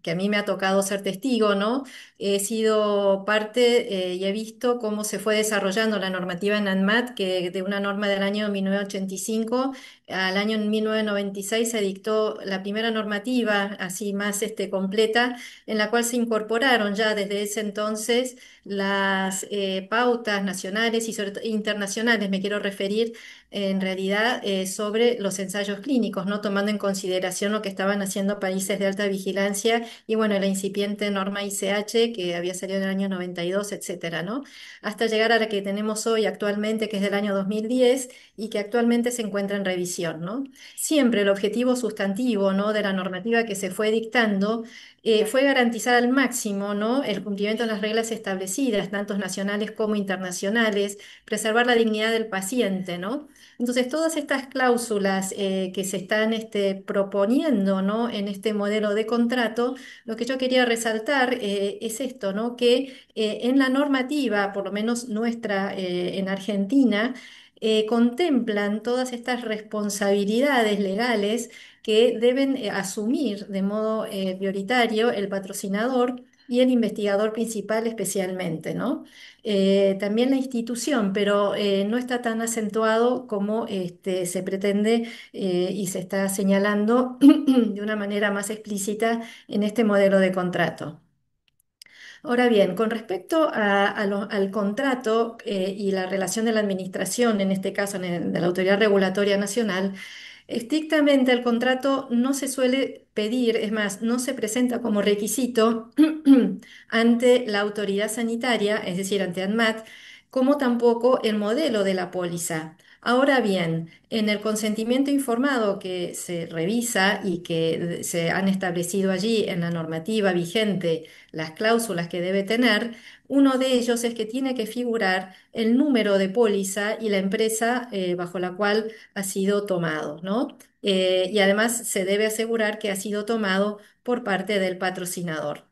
que a mí me ha tocado ser testigo, ¿no? He sido parte y he visto cómo se fue desarrollando la normativa en ANMAT, que de una norma del año 1985 al año 1996 se dictó la primera normativa, así más completa, en la cual se incorporaron ya desde ese entonces las pautas nacionales y internacionales, me quiero referir en realidad sobre los ensayos clínicos, ¿no? Tomando en consideración lo que estaban haciendo países de alta vigilancia y bueno, la incipiente norma ICH que había salido en el año 92, etcétera, ¿no? Hasta llegar a la que tenemos hoy actualmente, que es del año 2010 y que actualmente se encuentra en revisión, ¿no? Siempre el objetivo sustantivo, ¿no? de la normativa que se fue dictando fue garantizar al máximo, ¿no? el cumplimiento de las reglas establecidas, tanto nacionales como internacionales, preservar la dignidad del paciente, ¿no? Entonces, todas estas cláusulas que se están proponiendo, ¿no? en este modelo de contrato, lo que yo quería resaltar es esto, ¿no? Que en la normativa, por lo menos nuestra en Argentina, contemplan todas estas responsabilidades legales que deben asumir de modo prioritario el patrocinador y el investigador principal especialmente, ¿no? También la institución, pero no está tan acentuado como se pretende y se está señalando de una manera más explícita en este modelo de contrato. Ahora bien, con respecto al contrato y la relación de la administración, en este caso de la Autoridad Regulatoria Nacional, estrictamente el contrato no se suele pedir, es más, no se presenta como requisito ante la autoridad sanitaria, es decir, ante ANMAT, como tampoco el modelo de la póliza. Ahora bien, en el consentimiento informado que se revisa y que se han establecido allí en la normativa vigente las cláusulas que debe tener, uno de ellos es que tiene que figurar el número de póliza y la empresa bajo la cual ha sido tomado, ¿no? Y además se debe asegurar que ha sido tomado por parte del patrocinador.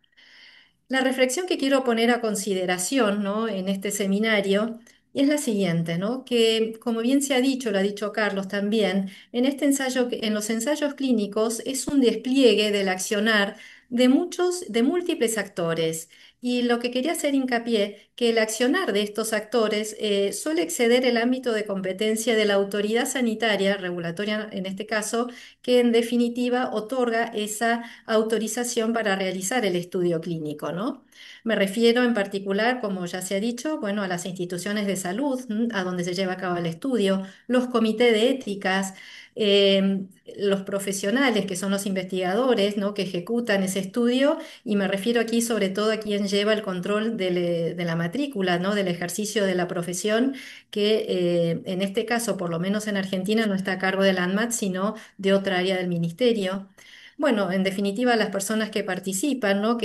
La reflexión que quiero poner a consideración, ¿no? en este seminario es la siguiente, ¿no? Que como bien se ha dicho, lo ha dicho Carlos también, en este ensayo, en los ensayos clínicos es un despliegue del accionar de múltiples actores Y lo que quería hacer hincapié, que el accionar de estos actores suele exceder el ámbito de competencia de la autoridad sanitaria, regulatoria en este caso, que en definitiva otorga esa autorización para realizar el estudio clínico, ¿no? Me refiero en particular, como ya se ha dicho, bueno, a las instituciones de salud, a donde se lleva a cabo el estudio, los comités de éticas, los profesionales que son los investigadores, ¿no? Que ejecutan ese estudio, y me refiero aquí sobre todo a quien lleva el control de la matrícula, ¿no? Del ejercicio de la profesión, que en este caso, por lo menos en Argentina, no está a cargo del ANMAT, sino de otra área del ministerio. Bueno, en definitiva, las personas que participan, ¿no?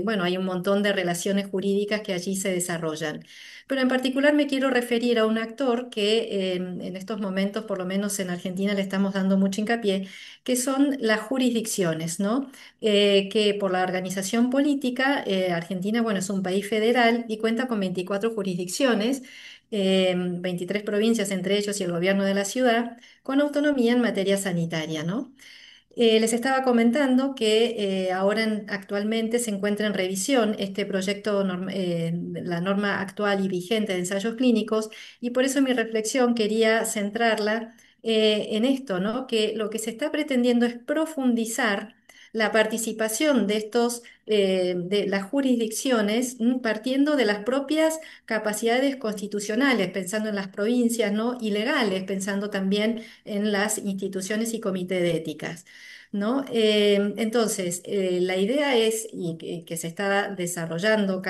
Bueno, hay un montón de relaciones jurídicas que allí se desarrollan. Pero en particular me quiero referir a un actor que en estos momentos, por lo menos en Argentina, le estamos dando mucho hincapié, que son las jurisdicciones, ¿no? Que por la organización política, Argentina, bueno, es un país federal y cuenta con 24 jurisdicciones, 23 provincias entre ellos y el gobierno de la ciudad, con autonomía en materia sanitaria, ¿no? Les estaba comentando que actualmente se encuentra en revisión este proyecto, la norma actual y vigente de ensayos clínicos, y por eso mi reflexión quería centrarla en esto, ¿no? Que lo que se está pretendiendo es profundizar la participación de de las jurisdicciones, partiendo de las propias capacidades constitucionales, pensando en las provincias, ¿no? Y legales, pensando también en las instituciones y comités de éticas. ¿No? Entonces, la idea es, y que se está desarrollando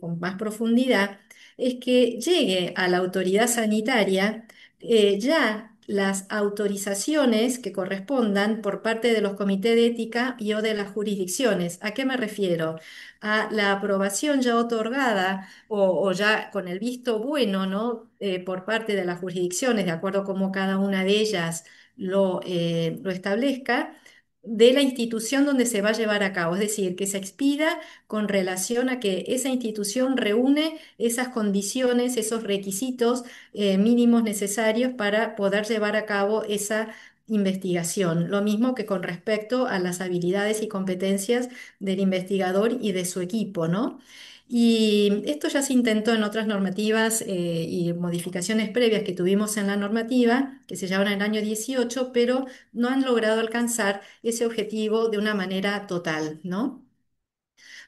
con más profundidad, es que llegue a la autoridad sanitaria ya las autorizaciones que correspondan por parte de los comités de ética y o de las jurisdicciones. ¿A qué me refiero? A la aprobación ya otorgada o ya con el visto bueno, ¿no? Por parte de las jurisdicciones, de acuerdo a cómo cada una de ellas lo establezca, de la institución donde se va a llevar a cabo, es decir, que se expida con relación a que esa institución reúne esas condiciones, esos requisitos mínimos necesarios para poder llevar a cabo esa investigación. Lo mismo que con respecto a las habilidades y competencias del investigador y de su equipo, ¿no? Y esto ya se intentó en otras normativas y modificaciones previas que tuvimos en la normativa, que se llevaron en el año 18, pero no han logrado alcanzar ese objetivo de una manera total, ¿no?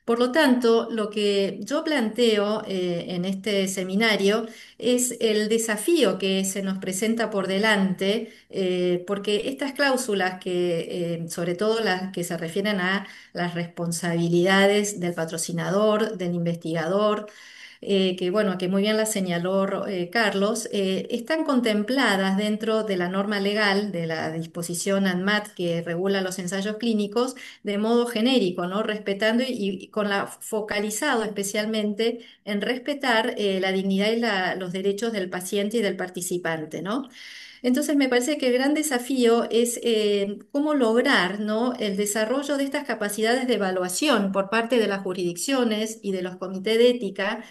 Por lo tanto, lo que yo planteo en este seminario es el desafío que se nos presenta por delante, porque estas cláusulas sobre todo las que se refieren a las responsabilidades del patrocinador, del investigador, que bueno, que muy bien la señaló Carlos, están contempladas dentro de la norma legal de la disposición ANMAT que regula los ensayos clínicos de modo genérico, ¿no? Respetando y con la focalizado especialmente en respetar la dignidad y los derechos del paciente y del participante, ¿no? Entonces me parece que el gran desafío es cómo lograr, ¿no? El desarrollo de estas capacidades de evaluación por parte de las jurisdicciones y de los comités de ética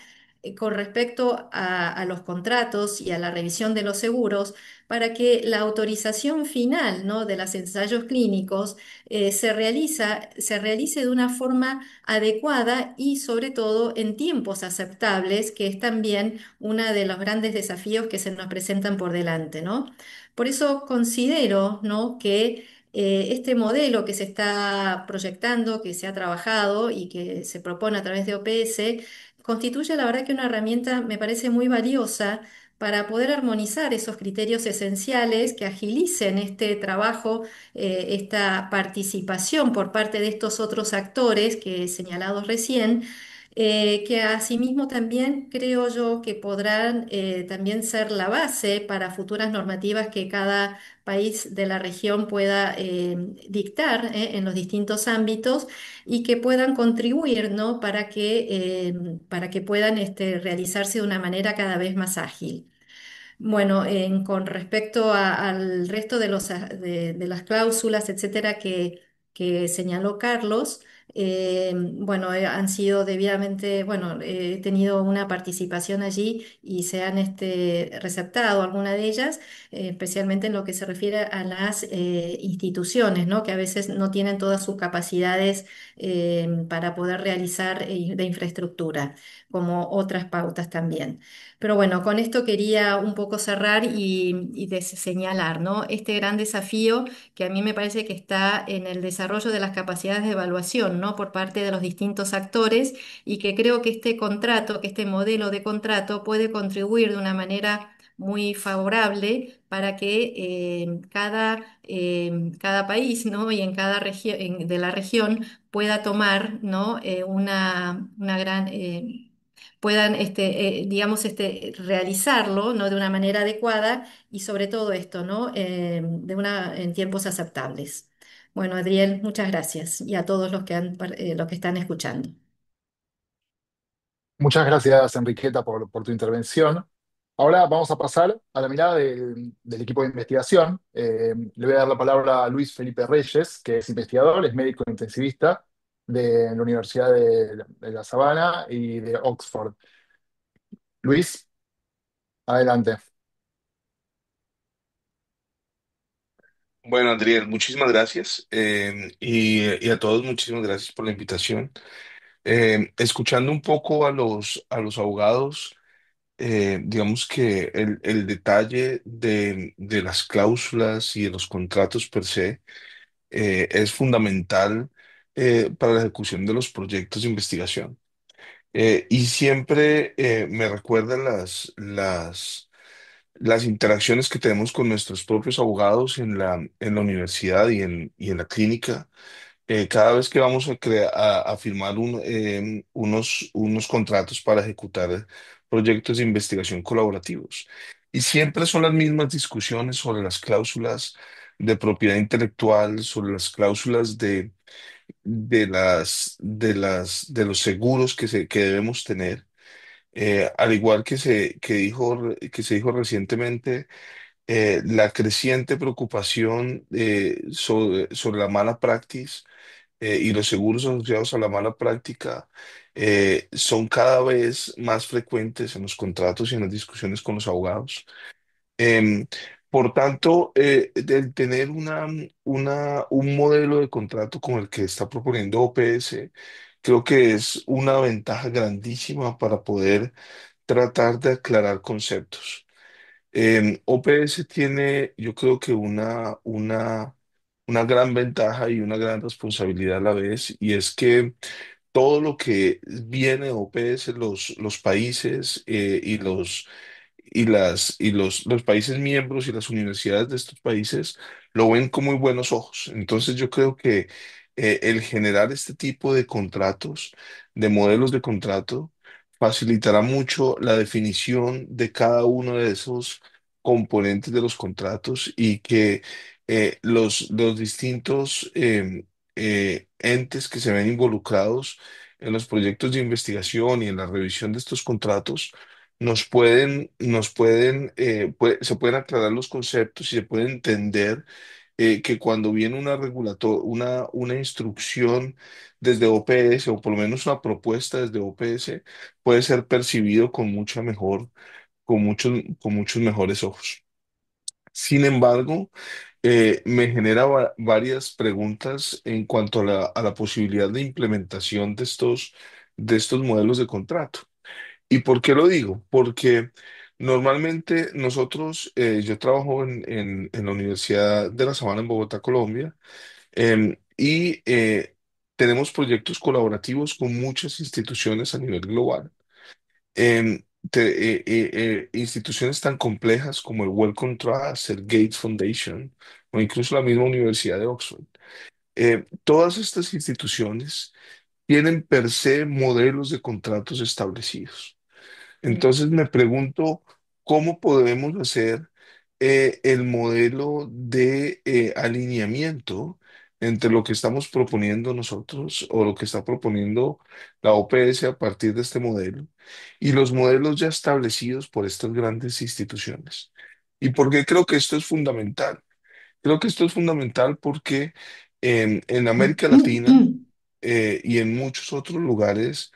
con respecto a los contratos y a la revisión de los seguros, para que la autorización final, ¿no? De los ensayos clínicos se realice de una forma adecuada y sobre todo en tiempos aceptables, que es también uno de los grandes desafíos que se nos presentan por delante, ¿no? Por eso considero, ¿no? Que este modelo que se está proyectando, que se ha trabajado y que se propone a través de OPS, constituye la verdad que una herramienta, me parece muy valiosa para poder armonizar esos criterios esenciales que agilicen este trabajo, esta participación por parte de estos otros actores que he señalado recién, que asimismo también creo yo que podrán también ser la base para futuras normativas que cada país de la región pueda dictar en los distintos ámbitos y que puedan contribuir, ¿no? Para que puedan realizarse de una manera cada vez más ágil. Bueno, con respecto al resto de las cláusulas, etcétera, que señaló Carlos, Bueno, han sido debidamente, bueno, he tenido una participación allí y se han receptado alguna de ellas, especialmente en lo que se refiere a las instituciones, ¿no? Que a veces no tienen todas sus capacidades para poder realizar de infraestructura, como otras pautas también. Pero bueno, con esto quería un poco cerrar y señalar, ¿no? Este gran desafío que a mí me parece que está en el desarrollo de las capacidades de evaluación, ¿no? Por parte de los distintos actores y que creo que este contrato, que este modelo de contrato puede contribuir de una manera muy favorable para que cada país, ¿no? Y en cada región de la región pueda tomar, ¿no? Una gran puedan, digamos, realizarlo, ¿no? De una manera adecuada y sobre todo esto, ¿no? En tiempos aceptables. Bueno, Adriel, muchas gracias y a todos los que están escuchando. Muchas gracias, Enriqueta, por tu intervención. Ahora vamos a pasar a la mirada del equipo de investigación. Le voy a dar la palabra a Luis Felipe Reyes, que es investigador, es médico intensivista de la Universidad de La Sabana y de Oxford. Luis, adelante. Bueno, Adriel, muchísimas gracias y a todos muchísimas gracias por la invitación. Escuchando un poco a a los abogados, digamos que el detalle de las cláusulas y de los contratos per se es fundamental para la ejecución de los proyectos de investigación. Y siempre me recuerdan las interacciones que tenemos con nuestros propios abogados en en la universidad y en la clínica. Cada vez que vamos a firmar unos contratos para ejecutar proyectos de investigación colaborativos. Y siempre son las mismas discusiones sobre las cláusulas de propiedad intelectual, sobre las cláusulas de los seguros que debemos tener. Al igual que se dijo recientemente, la creciente preocupación sobre la mala praxis y los seguros asociados a la mala práctica son cada vez más frecuentes en los contratos y en las discusiones con los abogados. Em, por tanto, el tener un modelo de contrato como el que está proponiendo OPS, creo que es una ventaja grandísima para poder tratar de aclarar conceptos. OPS tiene, yo creo que una gran ventaja y una gran responsabilidad a la vez, y es que todo lo que viene de OPS, los países los países miembros y las universidades de estos países lo ven con muy buenos ojos. Entonces yo creo que el generar este tipo de contratos, de modelos de contrato, facilitará mucho la definición de cada uno de esos componentes de los contratos y que los distintos entes que se ven involucrados en los proyectos de investigación y en la revisión de estos contratos se pueden aclarar los conceptos y se puede entender que cuando viene una instrucción desde OPS o por lo menos una propuesta desde OPS, puede ser percibido con con muchos mejores ojos. Sin embargo, me genera varias preguntas en cuanto a a la posibilidad de implementación de estos modelos de contrato. ¿Y por qué lo digo? Porque normalmente yo trabajo en la Universidad de La Sabana en Bogotá, Colombia, y tenemos proyectos colaborativos con muchas instituciones a nivel global. Em, Instituciones tan complejas como el Wellcome Trust, el Gates Foundation o incluso la misma Universidad de Oxford. Todas estas instituciones tienen per se modelos de contratos establecidos. Entonces me pregunto cómo podemos hacer el modelo de alineamiento entre lo que estamos proponiendo nosotros o lo que está proponiendo la OPS a partir de este modelo y los modelos ya establecidos por estas grandes instituciones. ¿Y por qué creo que esto es fundamental? Creo que esto es fundamental porque en América Latina y en muchos otros lugares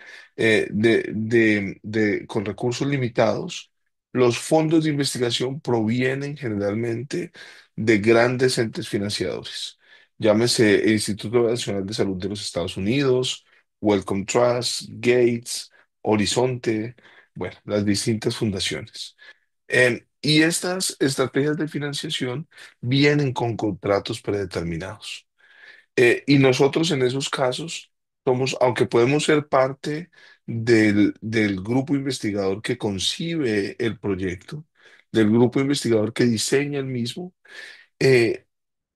con recursos limitados, los fondos de investigación provienen generalmente de grandes entes financiadores. Llámese el Instituto Nacional de Salud de los Estados Unidos, Wellcome Trust, Gates, Horizonte, bueno, las distintas fundaciones. Y estas estrategias de financiación vienen con contratos predeterminados. Y nosotros en esos casos somos, aunque podemos ser parte del grupo investigador que concibe el proyecto, del grupo investigador que diseña el mismo, eh,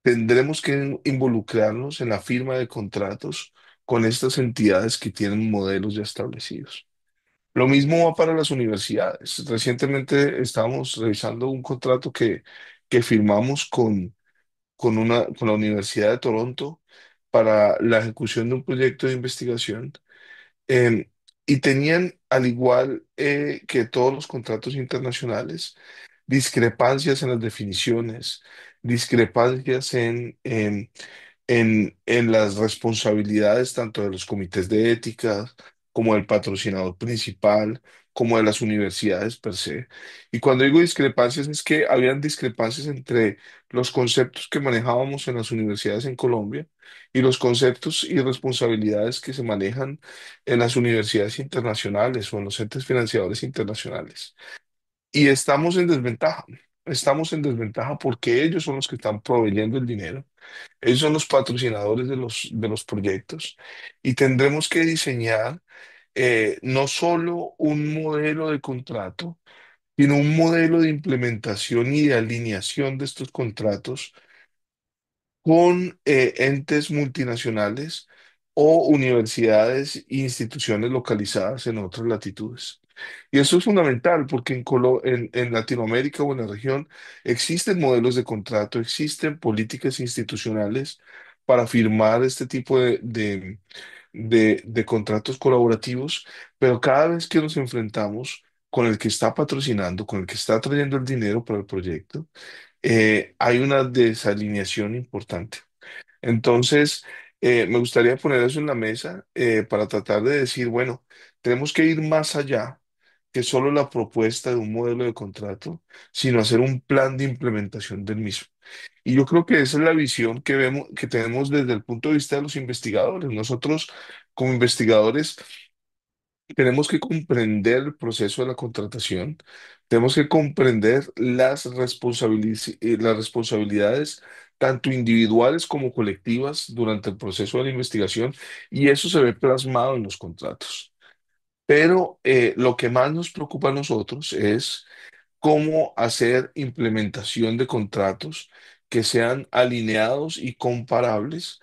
tendremos que involucrarnos en la firma de contratos con estas entidades que tienen modelos ya establecidos. Lo mismo va para las universidades. Recientemente estábamos revisando un contrato que firmamos con la Universidad de Toronto para la ejecución de un proyecto de investigación. em, y tenían, al igual que todos los contratos internacionales, discrepancias en las definiciones, discrepancias en las responsabilidades tanto de los comités de ética como del patrocinador principal, como de las universidades per se. Y cuando digo discrepancias es que habían discrepancias entre los conceptos que manejábamos en las universidades en Colombia y los conceptos y responsabilidades que se manejan en las universidades internacionales o en los entes financiadores internacionales. Y estamos en desventaja. Estamos en desventaja porque ellos son los que están proveyendo el dinero, ellos son los patrocinadores de los proyectos y tendremos que diseñar no solo un modelo de contrato, sino un modelo de implementación y de alineación de estos contratos con entes multinacionales o universidades e instituciones localizadas en otras latitudes. Y eso es fundamental porque en Latinoamérica o en la región existen modelos de contrato, existen políticas institucionales para firmar este tipo de contratos colaborativos, pero cada vez que nos enfrentamos con el que está patrocinando, con el que está trayendo el dinero para el proyecto, hay una desalineación importante. Entonces, me gustaría poner eso en la mesa para tratar de decir, bueno, tenemos que ir más allá que solo la propuesta de un modelo de contrato, sino hacer un plan de implementación del mismo. Y yo creo que esa es la visión que vemos, que tenemos desde el punto de vista de los investigadores. Nosotros, como investigadores, tenemos que comprender el proceso de la contratación, tenemos que comprender las responsabilidades tanto individuales como colectivas durante el proceso de la investigación y eso se ve plasmado en los contratos. Pero lo que más nos preocupa a nosotros es cómo hacer implementación de contratos que sean alineados y comparables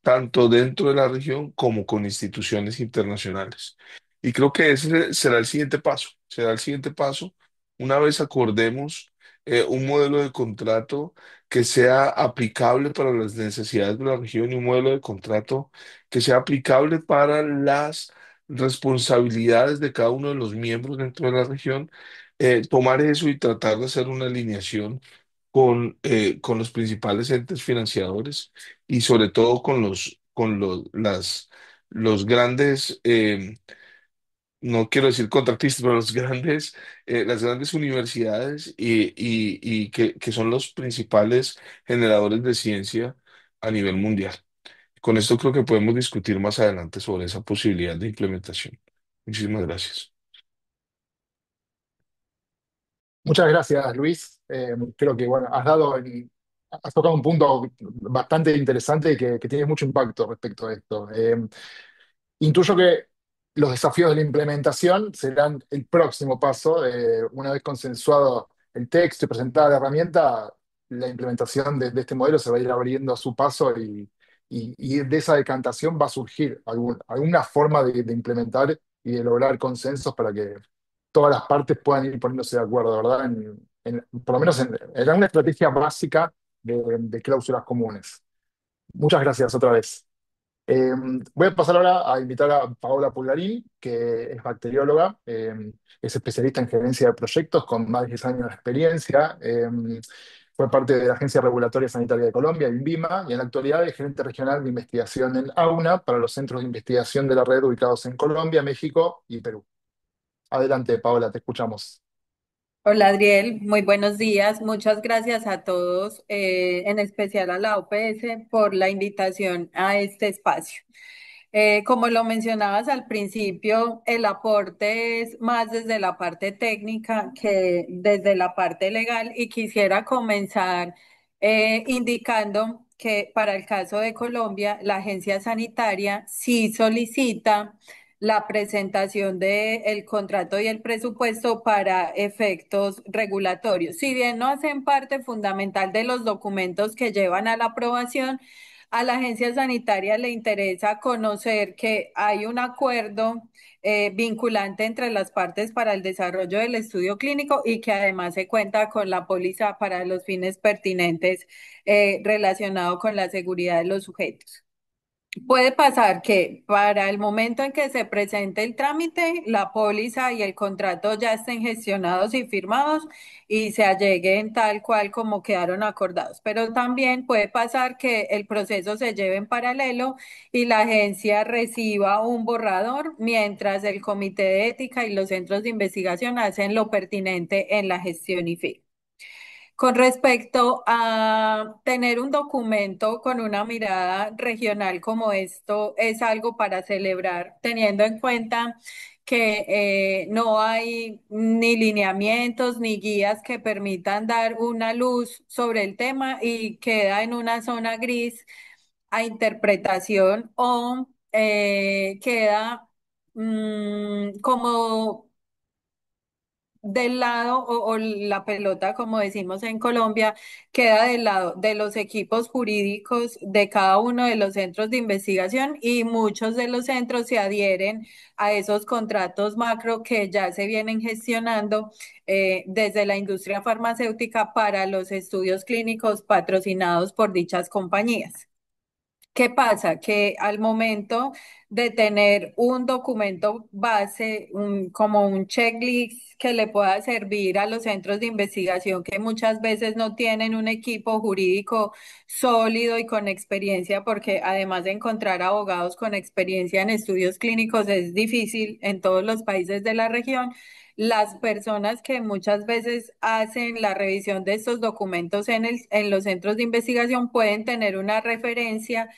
tanto dentro de la región como con instituciones internacionales. Y creo que ese será el siguiente paso, será el siguiente paso una vez acordemos un modelo de contrato que sea aplicable para las necesidades de la región y un modelo de contrato que sea aplicable para las responsabilidades de cada uno de los miembros dentro de la región, tomar eso y tratar de hacer una alineación con los principales entes financiadores y sobre todo los grandes, no quiero decir contratistas, pero las grandes universidades y que son los principales generadores de ciencia a nivel mundial. Con esto creo que podemos discutir más adelante sobre esa posibilidad de implementación. Muchísimas gracias. Muchas gracias, Luis. Creo que bueno, has tocado un punto bastante interesante que tiene mucho impacto respecto a esto. Intuyo que los desafíos de la implementación serán el próximo paso. Una vez consensuado el texto y presentada la herramienta, la implementación de este modelo se va a ir abriendo a su paso y de esa decantación va a surgir alguna forma de implementar y de lograr consensos para que todas las partes puedan ir poniéndose de acuerdo, ¿verdad? Por lo menos en una estrategia básica de cláusulas comunes. Muchas gracias otra vez. Eh, Voy a pasar ahora a invitar a Paola Pulgarín, que es bacterióloga, es especialista en gerencia de proyectos con más de 10 años de experiencia. Fue parte de la Agencia Regulatoria Sanitaria de Colombia, INVIMA, y en la actualidad es gerente regional de investigación en AUNA para los centros de investigación de la red ubicados en Colombia, México y Perú. Adelante, Paola, te escuchamos. Hola Adriel, muy buenos días. Muchas gracias a todos, en especial a la OPS, por la invitación a este espacio. Como lo mencionabas al principio, el aporte es más desde la parte técnica que desde la parte legal y quisiera comenzar indicando que para el caso de Colombia, la agencia sanitaria sí solicita la presentación del contrato y el presupuesto para efectos regulatorios. Si bien no hacen parte fundamental de los documentos que llevan a la aprobación, a la agencia sanitaria le interesa conocer que hay un acuerdo vinculante entre las partes para el desarrollo del estudio clínico y que además se cuenta con la póliza para los fines pertinentes relacionados con la seguridad de los sujetos. Puede pasar que para el momento en que se presente el trámite, la póliza y el contrato ya estén gestionados y firmados y se alleguen tal cual como quedaron acordados. Pero también puede pasar que el proceso se lleve en paralelo y la agencia reciba un borrador mientras el comité de ética y los centros de investigación hacen lo pertinente en la gestión y fin. Con respecto a tener un documento con una mirada regional como esto, es algo para celebrar, teniendo en cuenta que no hay ni lineamientos ni guías que permitan dar una luz sobre el tema y queda en una zona gris a interpretación o queda como del lado o la pelota, como decimos en Colombia, queda del lado de los equipos jurídicos de cada uno de los centros de investigación y muchos de los centros se adhieren a esos contratos macro que ya se vienen gestionando desde la industria farmacéutica para los estudios clínicos patrocinados por dichas compañías. ¿Qué pasa? Que al momento de tener un documento base, como un checklist que le pueda servir a los centros de investigación que muchas veces no tienen un equipo jurídico sólido y con experiencia, porque además de encontrar abogados con experiencia en estudios clínicos es difícil en todos los países de la región. Las personas que muchas veces hacen la revisión de estos documentos en los centros de investigación pueden tener una referencia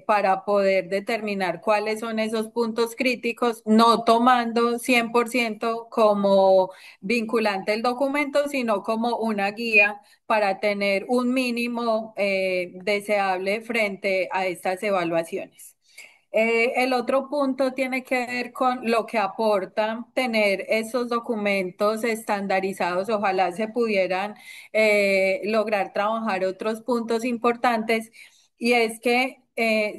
para poder determinar cuáles son esos puntos críticos, no tomando 100% como vinculante el documento, sino como una guía para tener un mínimo deseable frente a estas evaluaciones. El otro punto tiene que ver con lo que aporta tener esos documentos estandarizados. Ojalá se pudieran lograr trabajar otros puntos importantes y es que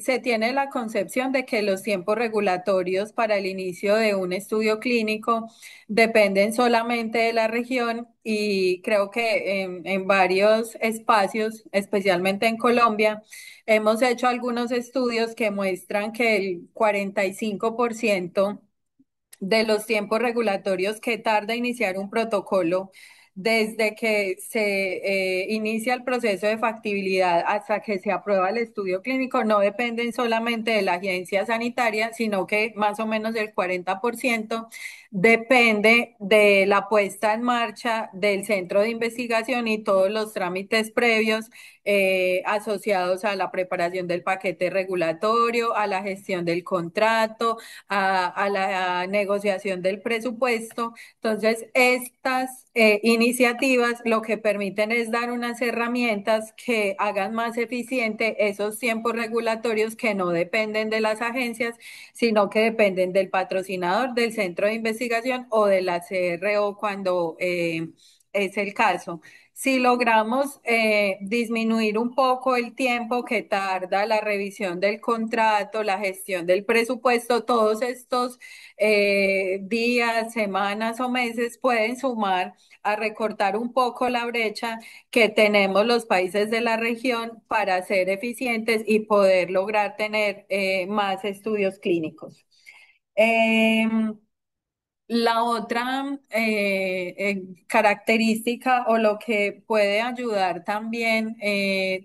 se tiene la concepción de que los tiempos regulatorios para el inicio de un estudio clínico dependen solamente de la región y creo que en varios espacios, especialmente en Colombia, hemos hecho algunos estudios que muestran que el 45% de los tiempos regulatorios que tarda iniciar un protocolo desde que se inicia el proceso de factibilidad hasta que se aprueba el estudio clínico no dependen solamente de la agencia sanitaria, sino que más o menos el 40% depende de la puesta en marcha del centro de investigación y todos los trámites previos asociados a la preparación del paquete regulatorio, a la gestión del contrato, a la negociación del presupuesto. Entonces, estas iniciativas lo que permiten es dar unas herramientas que hagan más eficiente esos tiempos regulatorios que no dependen de las agencias, sino que dependen del patrocinador, del centro de investigación o de la CRO cuando es el caso. Si logramos disminuir un poco el tiempo que tarda la revisión del contrato, la gestión del presupuesto, todos estos días, semanas o meses pueden sumar a recortar un poco la brecha que tenemos los países de la región para ser eficientes y poder lograr tener más estudios clínicos. Em, La otra característica o lo que puede ayudar también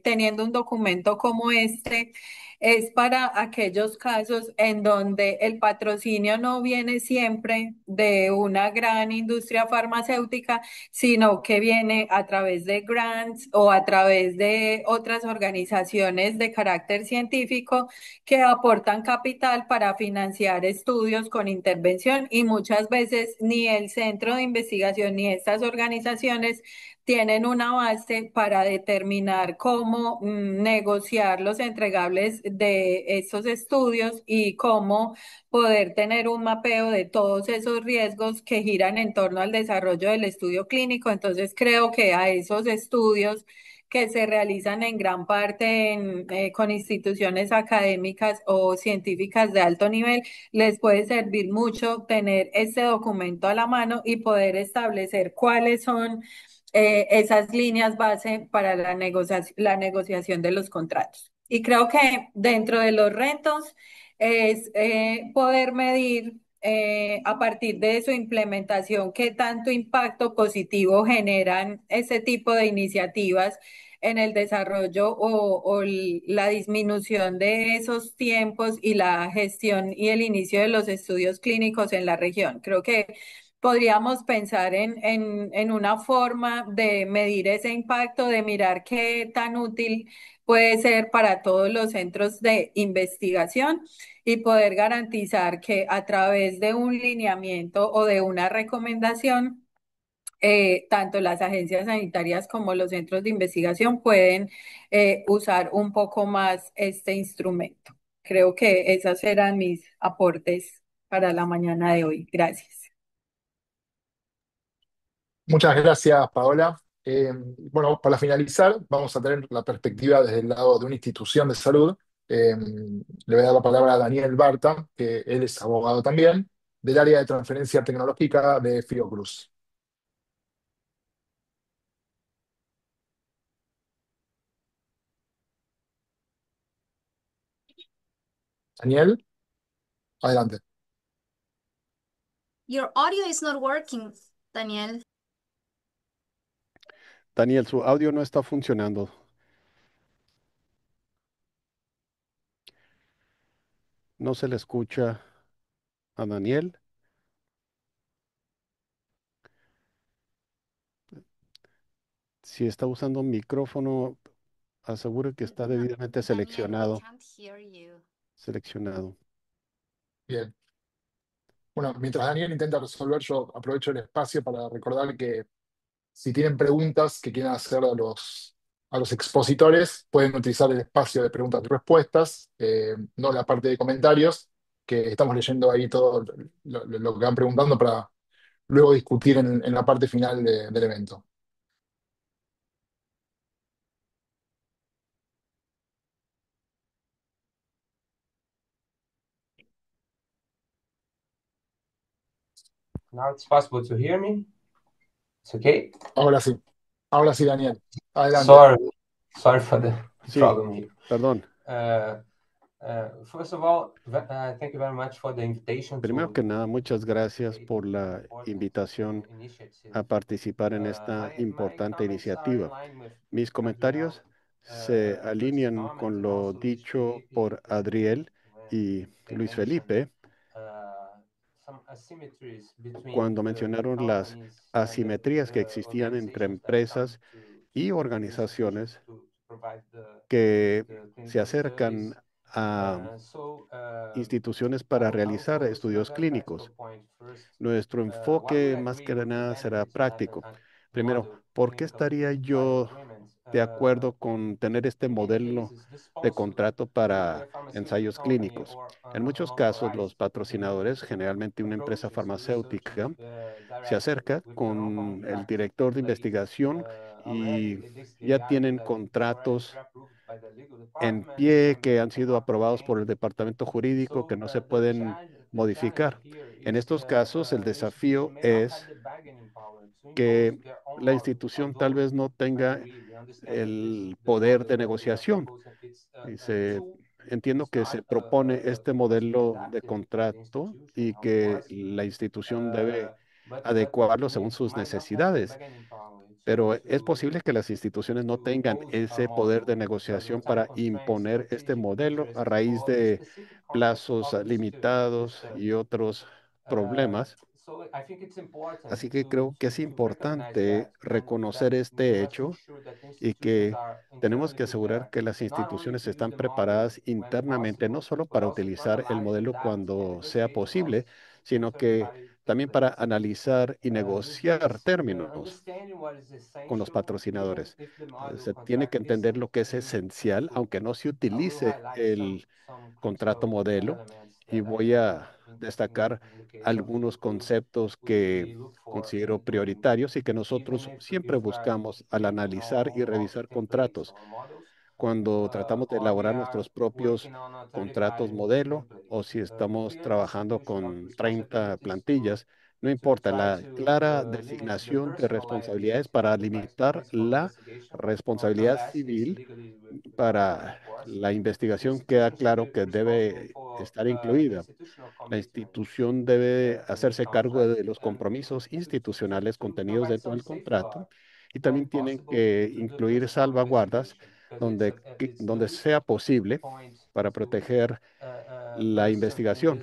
teniendo un documento como este es para aquellos casos en donde el patrocinio no viene siempre de una gran industria farmacéutica, sino que viene a través de grants o a través de otras organizaciones de carácter científico que aportan capital para financiar estudios con intervención y muchas veces ni el centro de investigación ni estas organizaciones tienen una base para determinar cómo negociar los entregables de estos estudios y cómo poder tener un mapeo de todos esos riesgos que giran en torno al desarrollo del estudio clínico. Entonces creo que a esos estudios que se realizan en gran parte con instituciones académicas o científicas de alto nivel, les puede servir mucho tener este documento a la mano y poder establecer cuáles son esas líneas base para la negociación de los contratos. Y creo que dentro de los retos es poder medir a partir de su implementación qué tanto impacto positivo generan ese tipo de iniciativas en el desarrollo o la disminución de esos tiempos y la gestión y el inicio de los estudios clínicos en la región. Creo que podríamos pensar en una forma de medir ese impacto, de mirar qué tan útil puede ser para todos los centros de investigación y poder garantizar que a través de un lineamiento o de una recomendación, tanto las agencias sanitarias como los centros de investigación pueden usar un poco más este instrumento. Creo que esos eran mis aportes para la mañana de hoy. Gracias. Muchas gracias, Paola. Bueno, para finalizar, vamos a tener la perspectiva desde el lado de una institución de salud. Le voy a dar la palabra a Daniel Barta, que él es abogado también, del área de transferencia tecnológica de Fiocruz. Daniel, adelante. Your audio is not working, Daniel. Daniel, su audio no está funcionando. No se le escucha a Daniel. Si está usando un micrófono, asegure que está debidamente Daniel, we seleccionado. can't hear you. Seleccionado. Bien. Bueno, mientras Daniel intenta resolver, yo aprovecho el espacio para recordar que si tienen preguntas que quieran hacer a los expositores, pueden utilizar el espacio de preguntas y respuestas, no la parte de comentarios, que estamos leyendo ahí todo lo que van preguntando para luego discutir en la parte final del evento. Now it's possible to hear me. It's okay. Ahora sí, Daniel, adelante. Sorry for the Sí, problem here. perdón. First of all, thank you very much for the invitation Primero que nada, muchas gracias participate por in la this important invitación initiative. a participar en esta My importante comments are iniciativa. in line with Mis comentarios se Luis's alinean comment con and lo also Luis dicho Felipe por Adriel when y they Luis mentioned Felipe some asymmetries between cuando the mencionaron las companies and asimetrías que the existían entre organizations that come empresas y to the institutions organizaciones to provide que the se clinical acercan studies. a So instituciones para I will realizar focus on a estudios very practical clínicos. point first. Nuestro Why would enfoque I más agree que with the nada será benefits práctico. Primero, model ¿por qué clinical estaría trial yo agreement? de acuerdo con tener este In many modelo cases, the de sponsor, contrato usually a para pharmaceutical ensayos company clínicos? or En muchos an casos, los authorized patrocinadores, organization, generalmente una empresa approaches the research farmacéutica, se director acerca with their own con el contract in director de place. investigación Already, y they ya argue tienen that it's already contratos pre-approved by the legal en department pie and que they han sido cannot be aprobados por el changed. departamento jurídico que So no se the pueden challenge, the challenge modificar. here En is estos casos, el the institution desafío may not have es the bargaining power to impose que their own la model. institución tal Although vez no I tenga agree, we understand that this is el the poder model de that they are negociación. proposing. It's a Dice, tool entiendo que se propone este modelo de contrato y que la institución debe adecuarlo según sus necesidades, pero es posible que las instituciones no tengan ese poder de negociación para imponer este modelo a raíz de plazos limitados y otros problemas. Así que creo que es importante reconocer este hecho y que tenemos que asegurar que las instituciones están preparadas internamente, no solo para utilizar el modelo cuando sea posible, sino que también para analizar y negociar términos con los patrocinadores. Se tiene que entender lo que es esencial, aunque no se utilice el contrato modelo. Y voy a destacar algunos conceptos que considero prioritarios y que nosotros siempre buscamos al analizar y revisar contratos cuando tratamos de elaborar nuestros propios contratos modelo o si estamos trabajando con 30 plantillas. No importa, la clara designación de responsabilidades para limitar la responsabilidad civil para la investigación queda claro que debe estar incluida. La institución debe hacerse cargo de los compromisos institucionales contenidos dentro del contrato y también tienen que incluir salvaguardas donde sea posible para proteger la investigación.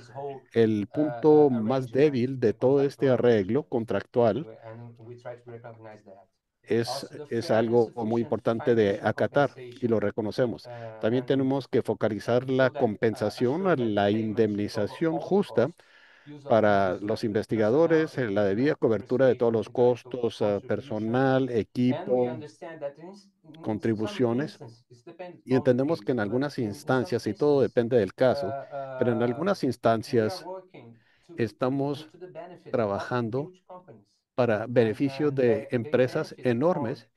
El punto más débil de todo este arreglo contractual es algo muy importante de acatar y lo reconocemos. También tenemos que focalizar la compensación, la indemnización justa para los investigadores, la debida cobertura de todos los costos, personal, equipo, contribuciones. Y entendemos que en algunas instancias, y todo depende del caso, pero en algunas instancias estamos trabajando para beneficio de empresas enormes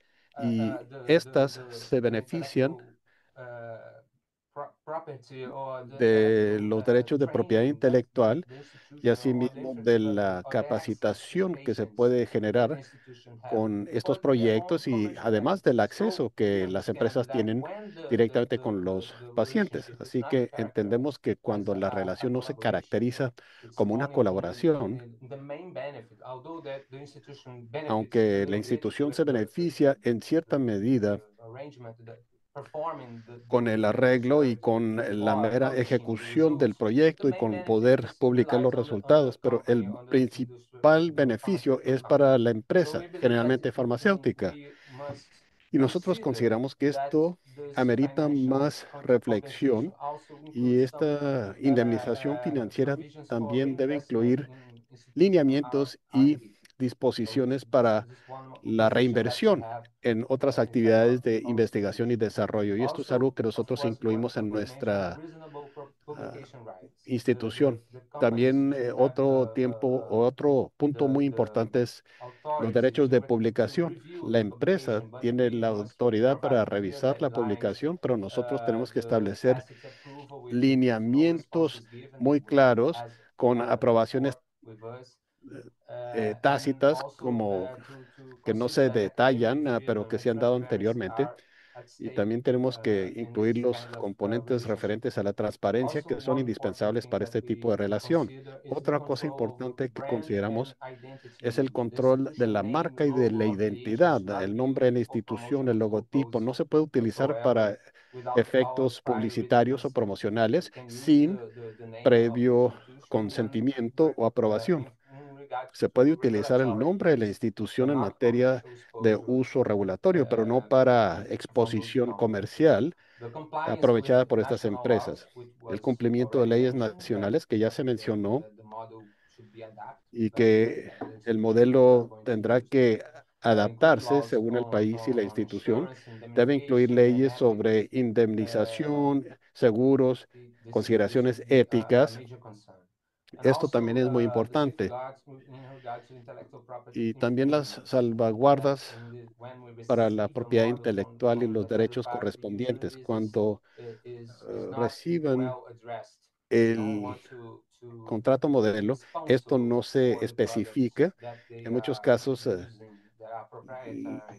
y estas se benefician de los derechos de propiedad intelectual y asimismo de la capacitación que se puede generar con estos proyectos y además del acceso que las empresas tienen directamente con los pacientes. Así que entendemos que cuando la relación no se caracteriza como una colaboración, aunque la institución se beneficia en cierta medida con el arreglo y con la mera ejecución del proyecto y con poder publicar los resultados, pero el principal beneficio es para la empresa, generalmente farmacéutica. Y nosotros consideramos que esto amerita más reflexión y esta indemnización financiera también debe incluir lineamientos y disposiciones para la reinversión en otras actividades de investigación y desarrollo. Y esto es algo que nosotros incluimos en nuestra ah, institución. También otro tiempo o otro punto muy importante es los derechos de publicación. La empresa tiene la autoridad para revisar la publicación, pero nosotros tenemos que establecer lineamientos muy claros con aprobaciones tácitas como que no se detallan, pero que se han dado anteriormente. Y también tenemos que incluir los componentes referentes a la transparencia que son indispensables para este tipo de relación. Otra cosa importante que consideramos es el control de la marca y de la identidad. El nombre de la institución, el logotipo, no se puede utilizar para efectos publicitarios o promocionales sin previo consentimiento o aprobación. Se puede utilizar el nombre de la institución en materia de uso regulatorio, pero no para exposición comercial aprovechada por estas empresas. El cumplimiento de leyes nacionales que ya se mencionó y que el modelo tendrá que adaptarse según el país y la institución, debe incluir leyes sobre indemnización, seguros, consideraciones éticas. Esto también es muy importante. Y también las salvaguardas para la propiedad intelectual y los derechos correspondientes. Cuando reciban el contrato modelo, esto no se especifica. En muchos casos,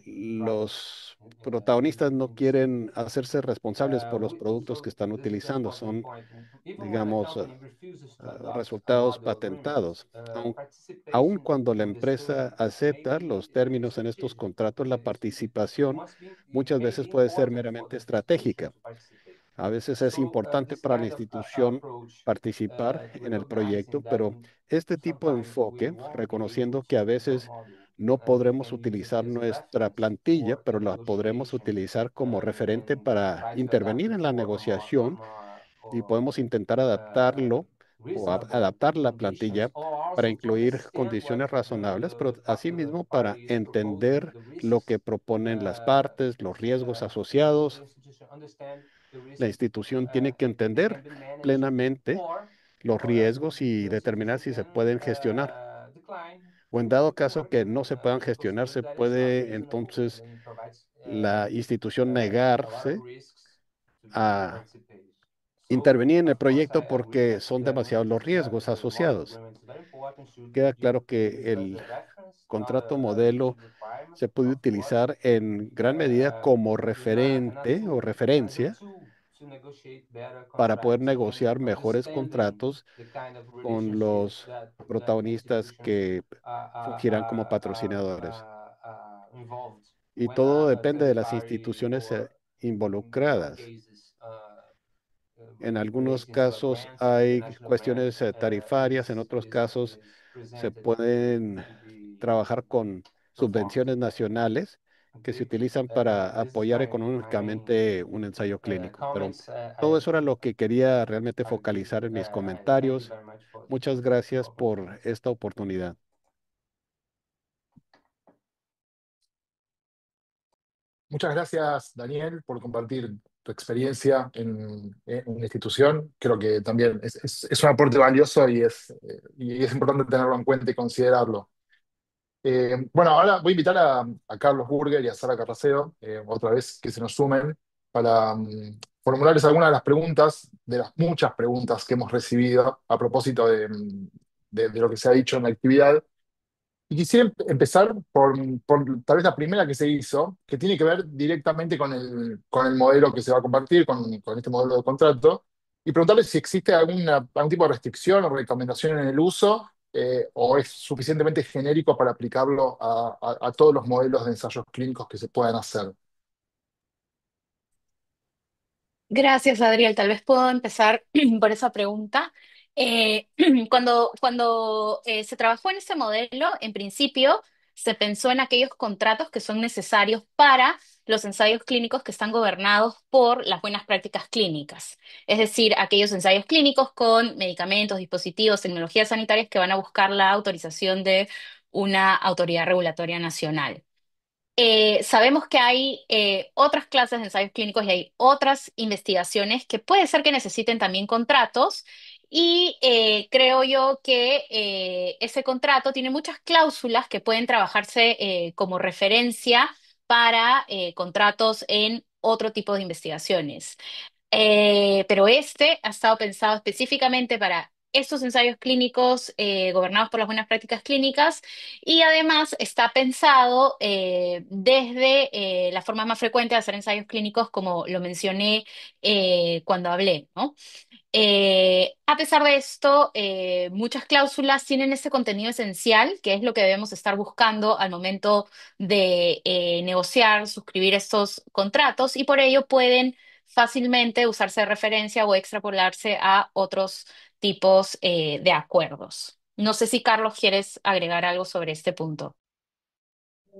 los protagonistas no quieren hacerse responsables por los productos que están utilizando. Son, digamos, resultados patentados. Aun cuando la empresa acepta los términos en estos contratos, la participación muchas veces puede ser meramente estratégica. A veces es importante para la institución participar en el proyecto, pero este tipo de enfoque, reconociendo que a veces no podremos utilizar nuestra plantilla, pero la podremos utilizar como referente para intervenir en la negociación y podemos intentar adaptarlo o adaptar la plantilla para incluir condiciones razonables, pero asimismo para entender lo que proponen las partes, los riesgos asociados. La institución tiene que entender plenamente los riesgos y determinar si se pueden gestionar. O en dado caso que no se puedan gestionar, se puede entonces la institución negarse a intervenir en el proyecto porque son demasiados los riesgos asociados. Queda claro que el contrato modelo se puede utilizar en gran medida como referente o referencia para poder negociar mejores contratos con los protagonistas que fungirán como patrocinadores. Y todo depende de las instituciones involucradas. En algunos casos hay cuestiones tarifarias, en otros casos se pueden trabajar con subvenciones nacionales que se utilizan para apoyar económicamente un ensayo clínico. Pero todo eso era lo que quería realmente focalizar en mis comentarios. Muchas gracias por esta oportunidad. Muchas gracias, Daniel, por compartir tu experiencia en la institución. Creo que también es un aporte valioso y es importante tenerlo en cuenta y considerarlo. Bueno, ahora voy a invitar a Carlos Burger y a Sara Carraceo, otra vez que se nos sumen, para formularles algunas de las preguntas, de las muchas preguntas que hemos recibido a propósito de lo que se ha dicho en la actividad. Y quisiera empezar por tal vez la primera que se hizo, que tiene que ver directamente con el modelo que se va a compartir, con este modelo de contrato, y preguntarle si existe algún tipo de restricción o recomendación en el uso, o es suficientemente genérico para aplicarlo a todos los modelos de ensayos clínicos que se puedan hacer. Gracias, Adriel. Tal vez puedo empezar por esa pregunta. Eh, cuando se trabajó en este modelo, en principio se pensó en aquellos contratos que son necesarios para los ensayos clínicos que están gobernados por las buenas prácticas clínicas. Es decir, aquellos ensayos clínicos con medicamentos, dispositivos, tecnologías sanitarias que van a buscar la autorización de una autoridad regulatoria nacional. Sabemos que hay otras clases de ensayos clínicos y hay otras investigaciones que puede ser que necesiten también contratos y creo yo que ese contrato tiene muchas cláusulas que pueden trabajarse como referencia para contratos en otro tipo de investigaciones. Pero este ha estado pensado específicamente para estos ensayos clínicos gobernados por las buenas prácticas clínicas y además está pensado desde la forma más frecuente de hacer ensayos clínicos, como lo mencioné cuando hablé, ¿no? A pesar de esto, muchas cláusulas tienen ese contenido esencial, que es lo que debemos estar buscando al momento de negociar, suscribir estos contratos, y por ello pueden fácilmente usarse de referencia o extrapolarse a otros tipos de acuerdos. No sé si Carlos quieres agregar algo sobre este punto.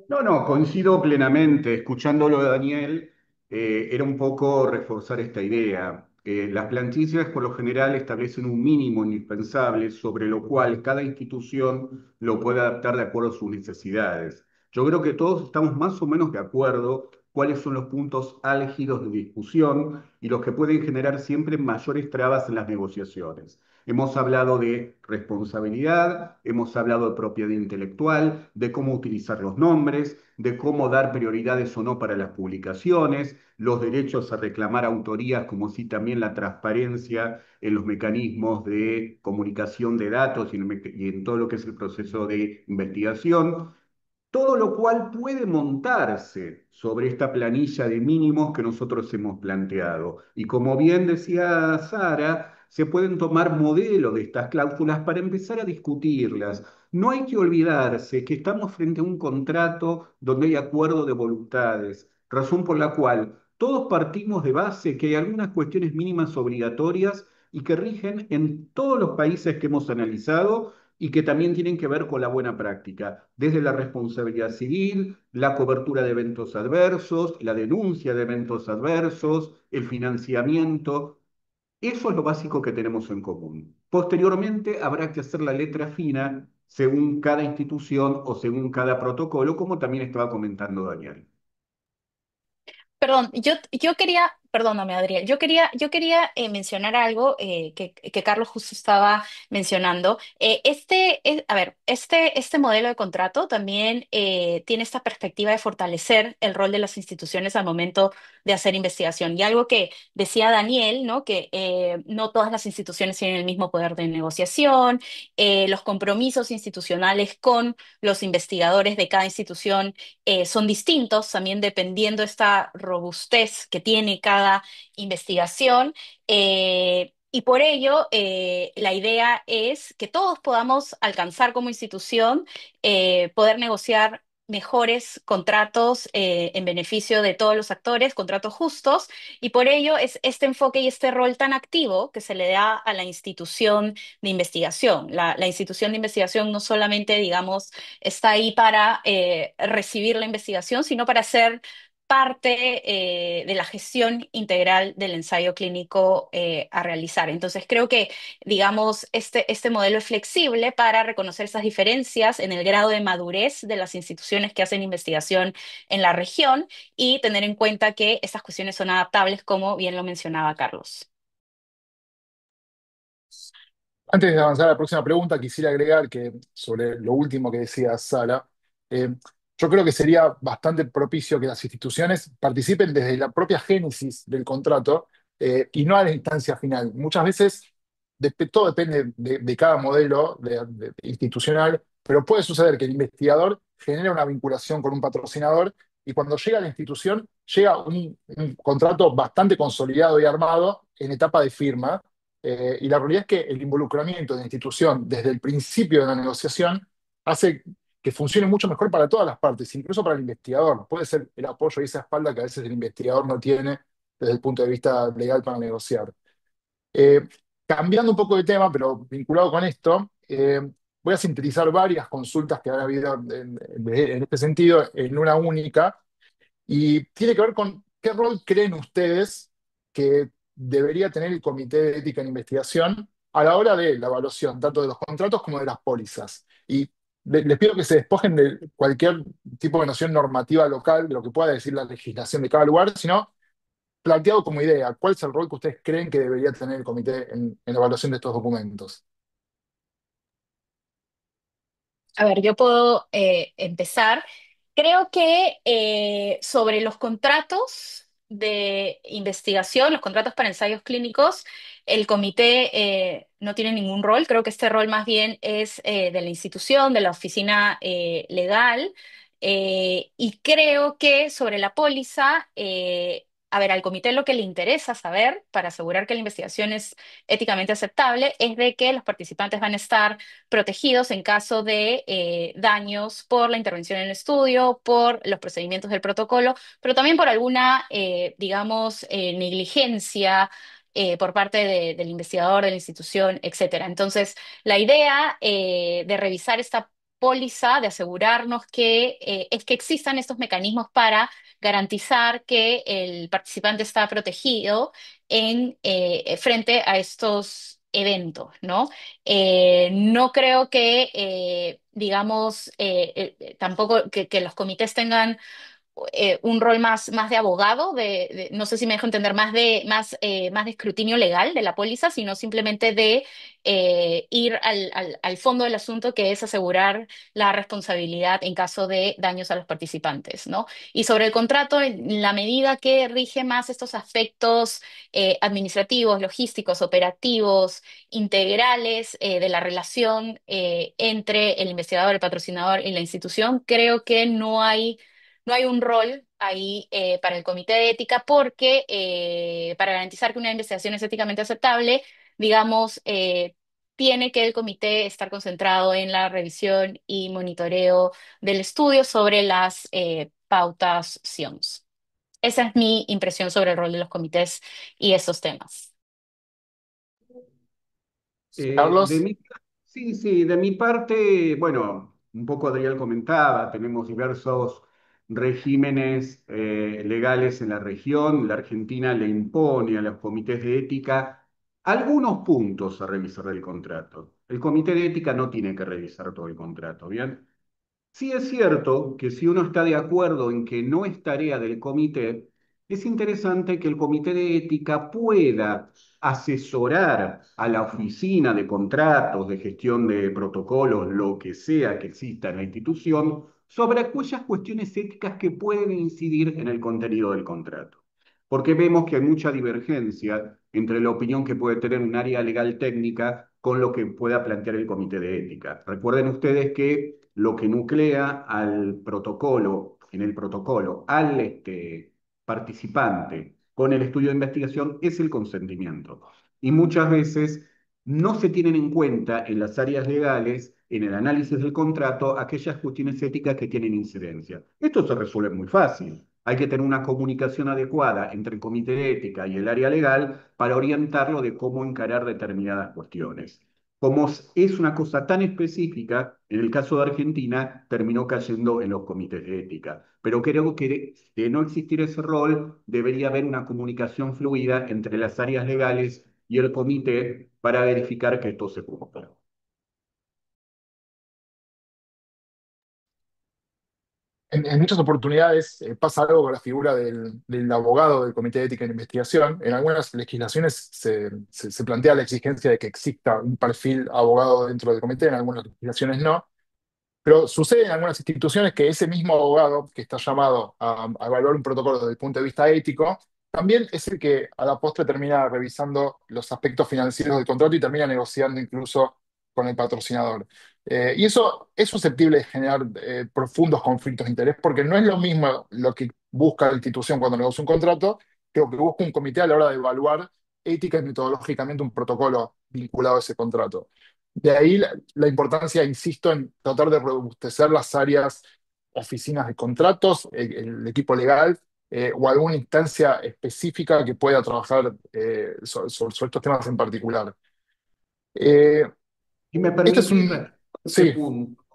No, no, coincido plenamente. Escuchándolo de Daniel, era un poco reforzar esta idea. Las plantillas por lo general establecen un mínimo indispensable sobre lo cual cada institución lo puede adaptar de acuerdo a sus necesidades. Yo creo que todos estamos más o menos de acuerdo cuáles son los puntos álgidos de discusión y los que pueden generar siempre mayores trabas en las negociaciones. Hemos hablado de responsabilidad, hemos hablado de propiedad intelectual, de cómo utilizar los nombres, de cómo dar prioridades o no para las publicaciones, los derechos a reclamar autorías, como sí también la transparencia en los mecanismos de comunicación de datos y en todo lo que es el proceso de investigación. todo lo cual puede montarse sobre esta planilla de mínimos que nosotros hemos planteado. Y como bien decía Sara, se pueden tomar modelos de estas cláusulas para empezar a discutirlas. No hay que olvidarse que estamos frente a un contrato donde hay acuerdo de voluntades, razón por la cual todos partimos de base que hay algunas cuestiones mínimas obligatorias y que rigen en todos los países que hemos analizado y que también tienen que ver con la buena práctica, desde la responsabilidad civil, la cobertura de eventos adversos, la denuncia de eventos adversos, el financiamiento. Eso es lo básico que tenemos en común. Posteriormente habrá que hacer la letra fina según cada institución o según cada protocolo, como también estaba comentando Daniel. Perdón, yo quería, perdóname, Adriel, yo quería mencionar algo que Carlos justo estaba mencionando. A ver, este modelo de contrato también tiene esta perspectiva de fortalecer el rol de las instituciones al momento de hacer investigación. Y algo que decía Daniel, ¿no? Que no todas las instituciones tienen el mismo poder de negociación, los compromisos institucionales con los investigadores de cada institución son distintos, también dependiendo esta robustez que tiene cada investigación. Y por ello, la idea es que todos podamos alcanzar como institución poder negociar mejores contratos en beneficio de todos los actores, contratos justos, y por ello es este enfoque y este rol tan activo que se le da a la institución de investigación. La institución de investigación no solamente, digamos, está ahí para recibir la investigación, sino para ser parte de la gestión integral del ensayo clínico a realizar. Entonces, creo que, digamos, este modelo es flexible para reconocer esas diferencias en el grado de madurez de las instituciones que hacen investigación en la región y tener en cuenta que estas cuestiones son adaptables, como bien lo mencionaba Carlos. Antes de avanzar a la próxima pregunta, quisiera agregar que sobre lo último que decía Sara, eh, yo creo que sería bastante propicio que las instituciones participen desde la propia génesis del contrato y no a la instancia final. Muchas veces todo depende de cada modelo institucional, pero puede suceder que el investigador genere una vinculación con un patrocinador y cuando llega a la institución llega un contrato bastante consolidado y armado en etapa de firma y la realidad es que el involucramiento de la institución desde el principio de la negociación hace que funcione mucho mejor para todas las partes, incluso para el investigador. Puede ser el apoyo y esa espalda que a veces el investigador no tiene desde el punto de vista legal para negociar. Eh, Cambiando un poco de tema, pero vinculado con esto, voy a sintetizar varias consultas que han habido en este sentido en una única y tiene que ver con qué rol creen ustedes que debería tener el Comité de Ética en Investigación a la hora de la evaluación, tanto de los contratos como de las pólizas. Y les pido que se despojen de cualquier tipo de noción normativa local, de lo que pueda decir la legislación de cada lugar, sino planteado como idea, ¿cuál es el rol que ustedes creen que debería tener el comité en la evaluación de estos documentos? A ver, yo puedo empezar. Creo que sobre los contratos de investigación, los contratos para ensayos clínicos, el comité no tiene ningún rol. Creo que este rol más bien es de la institución, de la oficina legal. Y creo que sobre la póliza, a ver, al comité lo que le interesa saber para asegurar que la investigación es éticamente aceptable es de que los participantes van a estar protegidos en caso de daños por la intervención en el estudio, por los procedimientos del protocolo, pero también por alguna, digamos, negligencia por parte del investigador, de la institución, etcétera. Entonces, la idea de revisar esta póliza, de asegurarnos que es que existan estos mecanismos para garantizar que el participante está protegido frente a estos eventos, ¿no? No creo que, digamos, tampoco que los comités tengan un rol más de abogado, no sé si me dejo entender, más de escrutinio legal de la póliza, sino simplemente de ir al fondo del asunto, que es asegurar la responsabilidad en caso de daños a los participantes, ¿no? Y sobre el contrato, en la medida que rige más estos aspectos administrativos, logísticos, operativos, integrales de la relación entre el investigador, el patrocinador y la institución, creo que no hay un rol ahí para el comité de ética porque para garantizar que una investigación es éticamente aceptable, digamos, tiene que el comité estar concentrado en la revisión y monitoreo del estudio sobre las pautas SIOMS. Esa es mi impresión sobre el rol de los comités y esos temas. De Carlos. mi, sí, sí, de mi parte, bueno, un poco Adrián comentaba, tenemos diversos regímenes legales en la región. La Argentina le impone a los comités de ética algunos puntos a revisar del contrato. El comité de ética no tiene que revisar todo el contrato, ¿bien? Sí es cierto que si uno está de acuerdo en que no es tarea del comité, es interesante que el comité de ética pueda asesorar a la oficina de contratos, de gestión de protocolos, lo que sea que exista en la institución, sobre aquellas cuestiones éticas que pueden incidir en el contenido del contrato. Porque vemos que hay mucha divergencia entre la opinión que puede tener un área legal técnica con lo que pueda plantear el comité de ética. Recuerden ustedes que lo que nuclea al protocolo, en el protocolo, al participante con el estudio de investigación es el consentimiento. Y muchas veces no se tienen en cuenta en las áreas legales, en el análisis del contrato, aquellas cuestiones éticas que tienen incidencia. Esto se resuelve muy fácil. Hay que tener una comunicación adecuada entre el comité de ética y el área legal para orientarlo de cómo encarar determinadas cuestiones. Como es una cosa tan específica, en el caso de Argentina terminó cayendo en los comités de ética. Pero creo que de no existir ese rol, debería haber una comunicación fluida entre las áreas legales y el comité para verificar que esto se cumpla. En muchas oportunidades pasa algo con la figura del abogado del Comité de Ética en Investigación. En algunas legislaciones se plantea la exigencia de que exista un perfil abogado dentro del comité, en algunas legislaciones no. Pero sucede en algunas instituciones que ese mismo abogado que está llamado a evaluar un protocolo desde el punto de vista ético, también es el que a la postre termina revisando los aspectos financieros del contrato y termina negociando incluso con el patrocinador. Y eso es susceptible de generar profundos conflictos de interés, porque no es lo mismo lo que busca la institución cuando negocia un contrato que lo que busca un comité a la hora de evaluar ética y metodológicamente un protocolo vinculado a ese contrato. De ahí la importancia, insisto, en tratar de robustecer las áreas, oficinas de contratos, el equipo legal, o alguna instancia específica que pueda trabajar sobre estos temas en particular. Eh, Si me este es permitís un... responder este Sí, punto,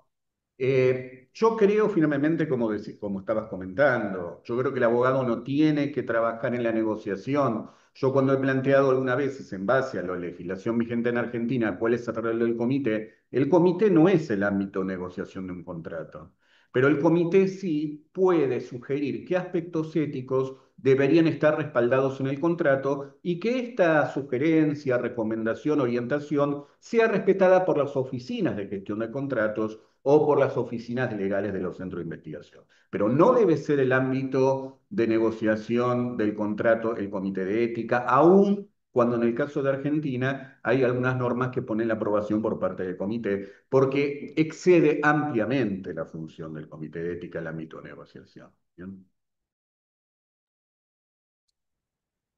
yo creo finalmente, como estabas comentando, yo creo que el abogado no tiene que trabajar en la negociación. Yo cuando he planteado algunas veces en base a la legislación vigente en Argentina cuál es el rol del comité, el comité no es el ámbito de negociación de un contrato, pero el comité sí puede sugerir qué aspectos éticos deberían estar respaldados en el contrato y que esta sugerencia, recomendación, orientación sea respetada por las oficinas de gestión de contratos o por las oficinas legales de los centros de investigación. Pero no debe ser el ámbito de negociación del contrato el comité de ética, aun cuando en el caso de Argentina hay algunas normas que ponen la aprobación por parte del comité, porque excede ampliamente la función del comité de ética el ámbito de negociación. ¿Bien?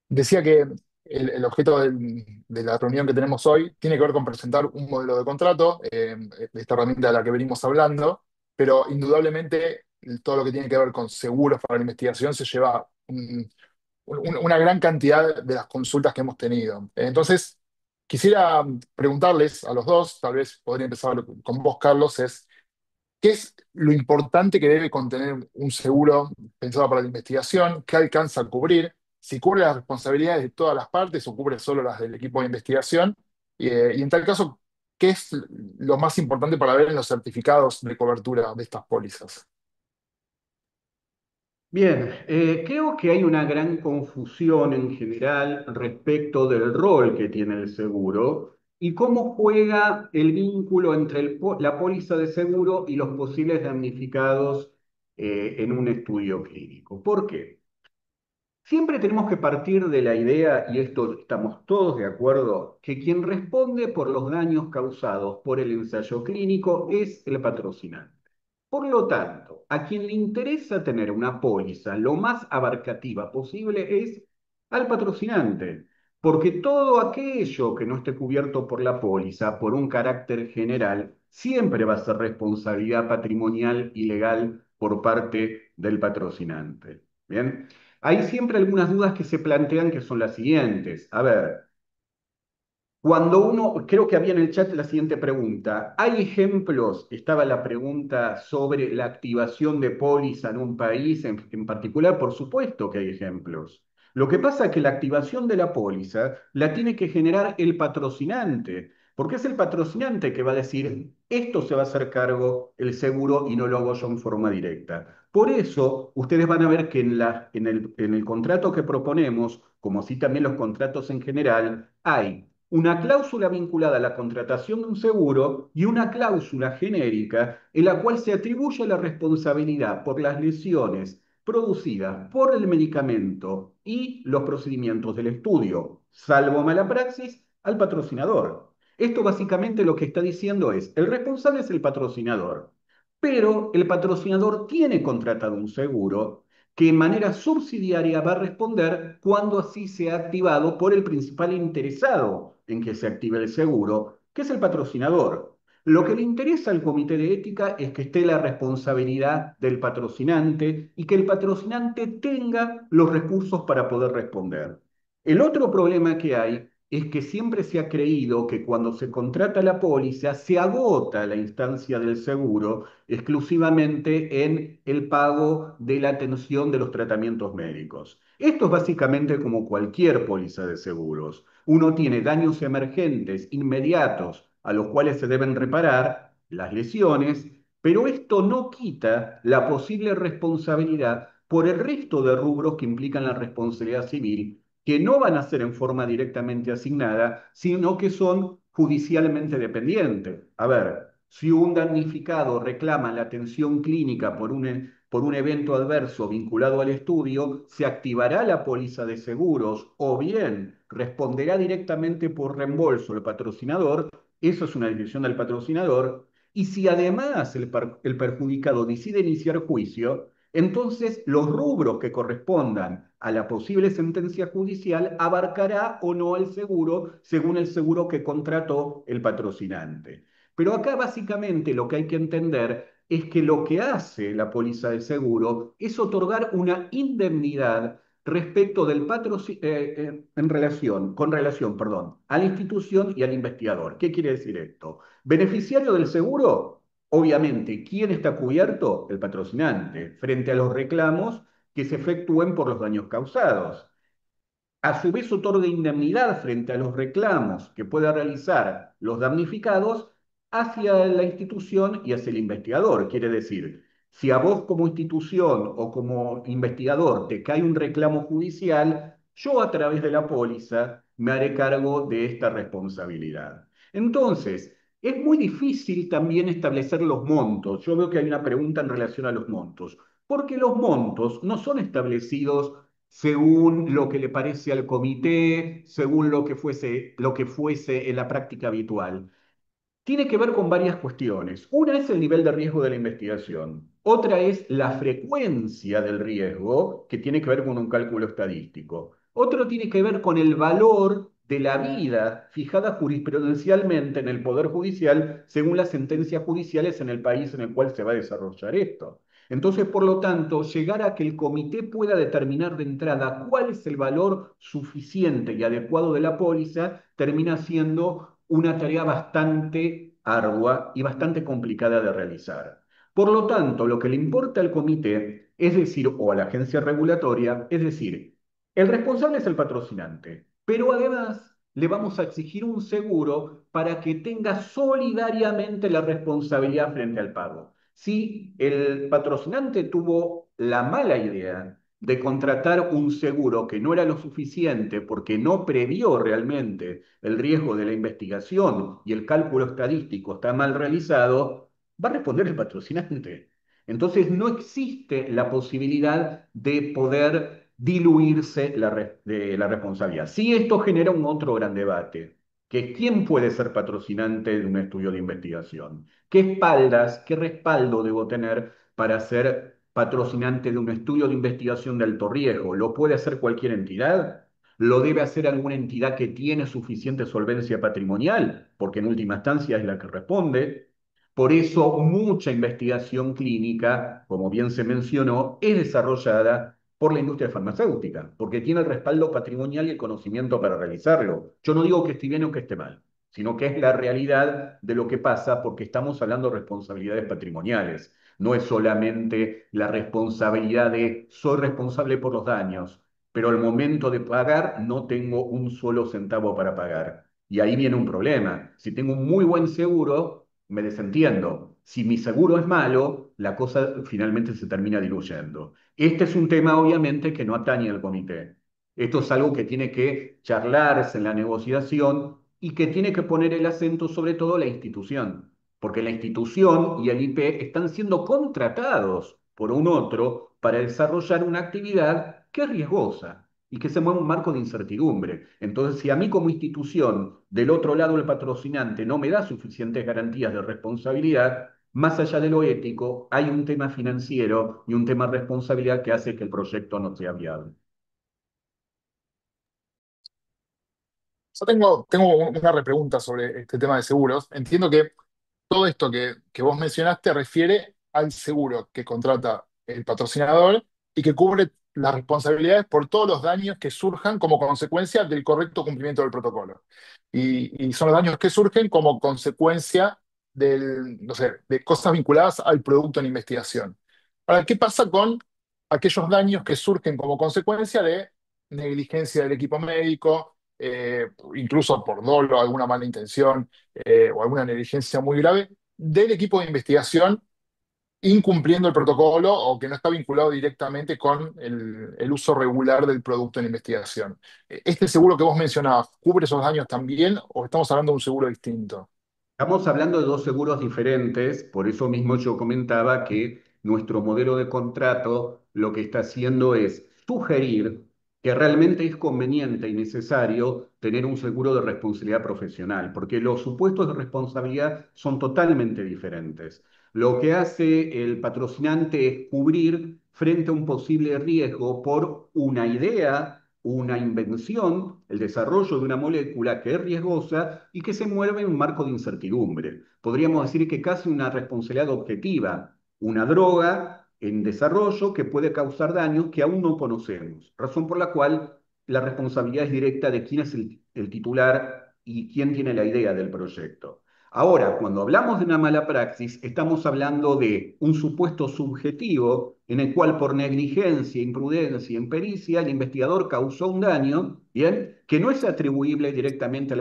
decía que el objeto de la reunión que tenemos hoy tiene que ver con presentar un modelo de contrato, de esta herramienta de la que venimos hablando, pero indudablemente todo lo que tiene que ver con seguros para la investigación se lleva una gran cantidad de las consultas que hemos tenido. Entonces, quisiera preguntarles a los dos, tal vez podría empezar con vos, Carlos, es ¿qué es lo importante que debe contener un seguro pensado para la investigación? ¿Qué alcanza a cubrir? Si cubre las responsabilidades de todas las partes o cubre solo las del equipo de investigación. Y en tal caso, ¿qué es lo más importante para ver en los certificados de cobertura de estas pólizas? Bien, creo que hay una gran confusión en general respecto del rol que tiene el seguro y cómo juega el vínculo entre la póliza de seguro y los posibles damnificados en un estudio clínico. ¿Por qué? Siempre tenemos que partir de la idea, y esto estamos todos de acuerdo, que quien responde por los daños causados por el ensayo clínico es el patrocinante. Por lo tanto, a quien le interesa tener una póliza lo más abarcativa posible es al patrocinante, porque todo aquello que no esté cubierto por la póliza, por un carácter general, siempre va a ser responsabilidad patrimonial y legal por parte del patrocinante. Bien, hay siempre algunas dudas que se plantean que son las siguientes. A ver, cuando uno, creo que había en el chat la siguiente pregunta. ¿Hay ejemplos? Estaba la pregunta sobre la activación de póliza en un país en particular. Por supuesto que hay ejemplos. Lo que pasa es que la activación de la póliza la tiene que generar el patrocinante, porque es el patrocinante que va a decir, esto se va a hacer cargo el seguro y no lo hago yo en forma directa. Por eso, ustedes van a ver que en el contrato que proponemos, como así también los contratos en general, hay una cláusula vinculada a la contratación de un seguro y una cláusula genérica en la cual se atribuye la responsabilidad por las lesiones producidas por el medicamento y los procedimientos del estudio, salvo mala praxis, al patrocinador. Esto básicamente lo que está diciendo es, el responsable es el patrocinador, pero el patrocinador tiene contratado un seguro que en manera subsidiaria va a responder cuando así sea activado por el principal interesado en que se active el seguro, que es el patrocinador. Lo que le interesa al comité de ética es que esté la responsabilidad del patrocinante y que el patrocinante tenga los recursos para poder responder. El otro problema que hay es que siempre se ha creído que cuando se contrata la póliza se agota la instancia del seguro exclusivamente en el pago de la atención de los tratamientos médicos. Esto es básicamente como cualquier póliza de seguros. Uno tiene daños emergentes inmediatos a los cuales se deben reparar las lesiones, pero esto no quita la posible responsabilidad por el resto de rubros que implican la responsabilidad civil, que no van a ser en forma directamente asignada, sino que son judicialmente dependientes. A ver, si un damnificado reclama la atención clínica por un evento adverso vinculado al estudio, se activará la póliza de seguros o bien responderá directamente por reembolso el patrocinador, eso es una decisión del patrocinador, y si además el perjudicado decide iniciar juicio, entonces los rubros que correspondan a la posible sentencia judicial abarcará o no el seguro según el seguro que contrató el patrocinante. Pero acá básicamente lo que hay que entender es que lo que hace la póliza de seguro es otorgar una indemnidad respecto del con relación, perdón, a la institución y al investigador. ¿Qué quiere decir esto? Beneficiario del seguro, obviamente, ¿quién está cubierto? El patrocinante, frente a los reclamos que se efectúen por los daños causados. A su vez otorga indemnidad frente a los reclamos que pueda realizar los damnificados hacia la institución y hacia el investigador. Quiere decir, si a vos como institución o como investigador te cae un reclamo judicial, yo a través de la póliza me haré cargo de esta responsabilidad. Entonces, es muy difícil también establecer los montos. Yo veo que hay una pregunta en relación a los montos, porque los montos no son establecidos según lo que le parece al comité, según lo que fuese en la práctica habitual. Tiene que ver con varias cuestiones. Una es el nivel de riesgo de la investigación. Otra es la frecuencia del riesgo, que tiene que ver con un cálculo estadístico. Otro tiene que ver con el valor de la vida fijada jurisprudencialmente en el Poder Judicial según las sentencias judiciales en el país en el cual se va a desarrollar esto. Entonces, por lo tanto, llegar a que el comité pueda determinar de entrada cuál es el valor suficiente y adecuado de la póliza termina siendo una tarea bastante ardua y bastante complicada de realizar. Por lo tanto, lo que le importa al comité, es decir, o a la agencia regulatoria, es decir, el responsable es el patrocinante, pero además le vamos a exigir un seguro para que tenga solidariamente la responsabilidad frente al pago. si el patrocinante tuvo la mala idea de contratar un seguro que no era lo suficiente porque no previó realmente el riesgo de la investigación y el cálculo estadístico está mal realizado, va a responder el patrocinante. Entonces no existe la posibilidad de poder diluirse de la responsabilidad. Sí, esto genera un otro gran debate, que es quién puede ser patrocinante de un estudio de investigación. ¿Qué espaldas, qué respaldo debo tener para ser patrocinante de un estudio de investigación de alto riesgo? ¿Lo puede hacer cualquier entidad? ¿Lo debe hacer alguna entidad que tiene suficiente solvencia patrimonial? Porque en última instancia es la que responde. Por eso mucha investigación clínica, como bien se mencionó, es desarrollada por la industria farmacéutica, porque tiene el respaldo patrimonial y el conocimiento para realizarlo. Yo no digo que esté bien o que esté mal, sino que es la realidad de lo que pasa porque estamos hablando de responsabilidades patrimoniales. No es solamente la responsabilidad de soy responsable por los daños, pero al momento de pagar no tengo un solo centavo para pagar. Y ahí viene un problema. Si tengo un muy buen seguro, me desentiendo. Si mi seguro es malo, la cosa finalmente se termina diluyendo. Este es un tema, obviamente, que no atañe al comité. Esto es algo que tiene que charlarse en la negociación y que tiene que poner el acento sobre todo la institución, porque la institución y el IP están siendo contratados por un otro para desarrollar una actividad que es riesgosa y que se mueve en un marco de incertidumbre. Entonces, si a mí como institución, del otro lado el patrocinante, no me da suficientes garantías de responsabilidad, más allá de lo ético, hay un tema financiero y un tema de responsabilidad que hace que el proyecto no sea viable. Yo tengo una repregunta sobre este tema de seguros. Entiendo que todo esto que vos mencionaste refiere al seguro que contrata el patrocinador y que cubre las responsabilidades por todos los daños que surjan como consecuencia del correcto cumplimiento del protocolo. Y son los daños que surgen como consecuencia no sé, de cosas vinculadas al producto en investigación. Ahora, ¿qué pasa con aquellos daños que surgen como consecuencia de negligencia del equipo médico, incluso por dolo, alguna mala intención, o alguna negligencia muy grave del equipo de investigación incumpliendo el protocolo o que no está vinculado directamente con el uso regular del producto en investigación? ¿Este seguro que vos mencionabas cubre esos daños también o estamos hablando de un seguro distinto? Estamos hablando de dos seguros diferentes, por eso mismo yo comentaba que nuestro modelo de contrato lo que está haciendo es sugerir que realmente es conveniente y necesario tener un seguro de responsabilidad profesional, porque los supuestos de responsabilidad son totalmente diferentes. Lo que hace el patrocinante es cubrir frente a un posible riesgo por una idea, una invención, el desarrollo de una molécula que es riesgosa y que se mueve en un marco de incertidumbre. Podríamos decir que casi una responsabilidad objetiva, una droga en desarrollo que puede causar daños que aún no conocemos, razón por la cual la responsabilidad es directa de quién es el titular y quién tiene la idea del proyecto. Ahora, cuando hablamos de una mala praxis, estamos hablando de un supuesto subjetivo en el cual por negligencia, imprudencia, impericia, el investigador causó un daño, ¿bien? Que no es atribuible directamente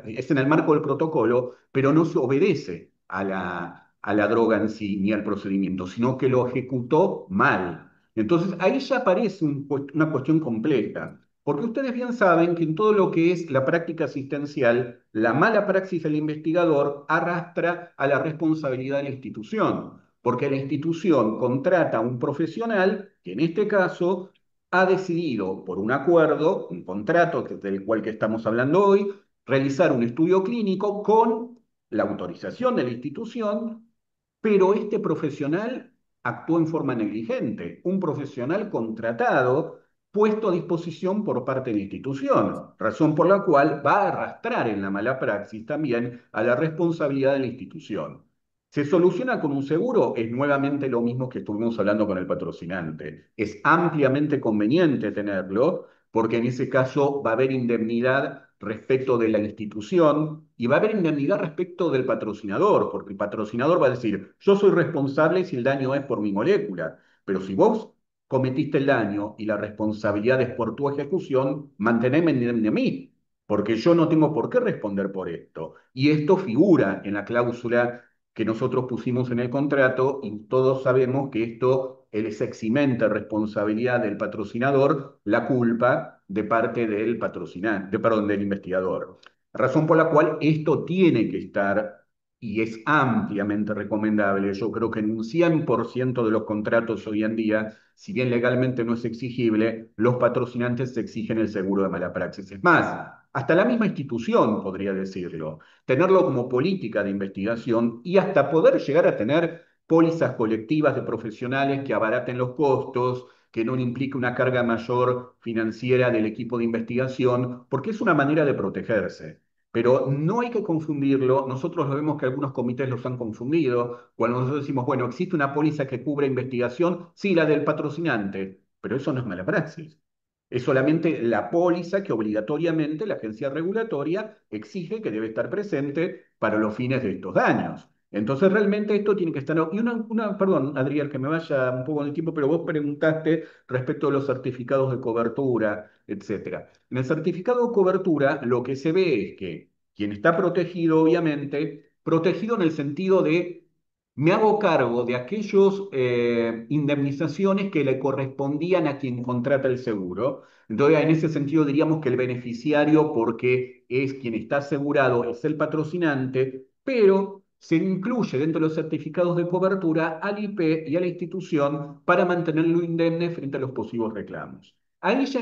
es en el marco del protocolo, pero no se obedece a la droga en sí ni al procedimiento, sino que lo ejecutó mal. Entonces, ahí ya aparece una cuestión compleja. Porque ustedes bien saben que en todo lo que es la práctica asistencial, la mala praxis del investigador arrastra a la responsabilidad de la institución, porque la institución contrata a un profesional que en este caso ha decidido por un acuerdo, un contrato del cual que estamos hablando hoy, realizar un estudio clínico con la autorización de la institución, pero este profesional actuó en forma negligente, un profesional contratado puesto a disposición por parte de la institución, razón por la cual va a arrastrar en la mala praxis también a la responsabilidad de la institución. ¿Se soluciona con un seguro? Es nuevamente lo mismo que estuvimos hablando con el patrocinante. Es ampliamente conveniente tenerlo porque en ese caso va a haber indemnidad respecto de la institución y va a haber indemnidad respecto del patrocinador, porque el patrocinador va a decir, yo soy responsable si el daño es por mi molécula, pero si vos cometiste el daño y la responsabilidad es por tu ejecución, mantenedme indemne a mí, porque yo no tengo por qué responder por esto. Y esto figura en la cláusula que nosotros pusimos en el contrato y todos sabemos que esto es eximente responsabilidad del patrocinador la culpa de parte del patrocinante, perdón, del investigador. Razón por la cual esto tiene que estar y es ampliamente recomendable. Yo creo que en un 100% de los contratos hoy en día, si bien legalmente no es exigible, los patrocinantes exigen el seguro de mala praxis. Es más, hasta la misma institución podría decirlo, tenerlo como política de investigación y hasta poder llegar a tener pólizas colectivas de profesionales que abaraten los costos, que no implique una carga mayor financiera del equipo de investigación, porque es una manera de protegerse. Pero no hay que confundirlo, nosotros lo vemos que algunos comités los han confundido, cuando nosotros decimos, bueno, existe una póliza que cubre investigación, sí, la del patrocinante, pero eso no es mala praxis. Es solamente la póliza que obligatoriamente la agencia regulatoria exige que debe estar presente para los fines de estos daños. Entonces, realmente esto tiene que estar. Y perdón, Adrián, que me vaya un poco en el tiempo, pero vos preguntaste respecto a los certificados de cobertura, etcétera. En el certificado de cobertura, lo que se ve es que quien está protegido, obviamente, protegido en el sentido de me hago cargo de aquellas indemnizaciones que le correspondían a quien contrata el seguro. Entonces, en ese sentido, diríamos que el beneficiario, porque es quien está asegurado, es el patrocinante, pero se incluye dentro de los certificados de cobertura al IP y a la institución para mantenerlo indemne frente a los posibles reclamos. Ahí ya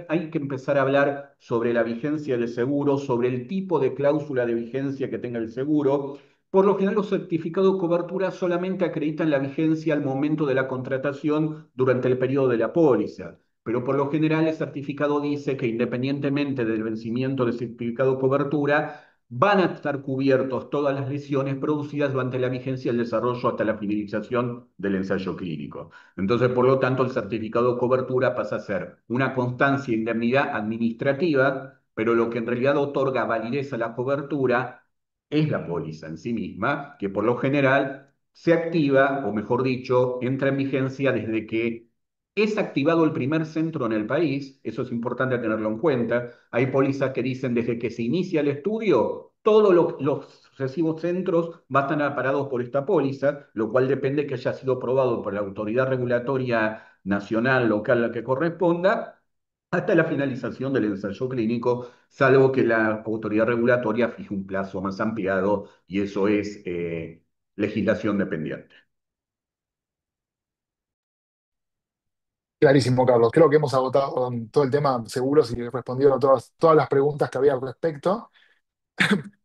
hay que empezar a hablar sobre la vigencia del seguro, sobre el tipo de cláusula de vigencia que tenga el seguro. Por lo general, los certificados de cobertura solamente acreditan la vigencia al momento de la contratación durante el periodo de la póliza, pero por lo general el certificado dice que independientemente del vencimiento del certificado de cobertura, van a estar cubiertos todas las lesiones producidas durante la vigencia del desarrollo hasta la finalización del ensayo clínico. Entonces, por lo tanto, el certificado de cobertura pasa a ser una constancia de indemnidad administrativa, pero lo que en realidad otorga validez a la cobertura es la póliza en sí misma, que por lo general se activa, o mejor dicho, entra en vigencia desde que es activado el primer centro en el país. Eso es importante tenerlo en cuenta. Hay pólizas que dicen desde que se inicia el estudio, todos los sucesivos centros van a estar aparados por esta póliza, lo cual depende que haya sido aprobado por la autoridad regulatoria nacional, local, la que corresponda, hasta la finalización del ensayo clínico, salvo que la autoridad regulatoria fije un plazo más ampliado y eso es legislación dependiente. Clarísimo, Carlos. Creo que hemos agotado todo el tema seguros y respondido a todas las preguntas que había al respecto.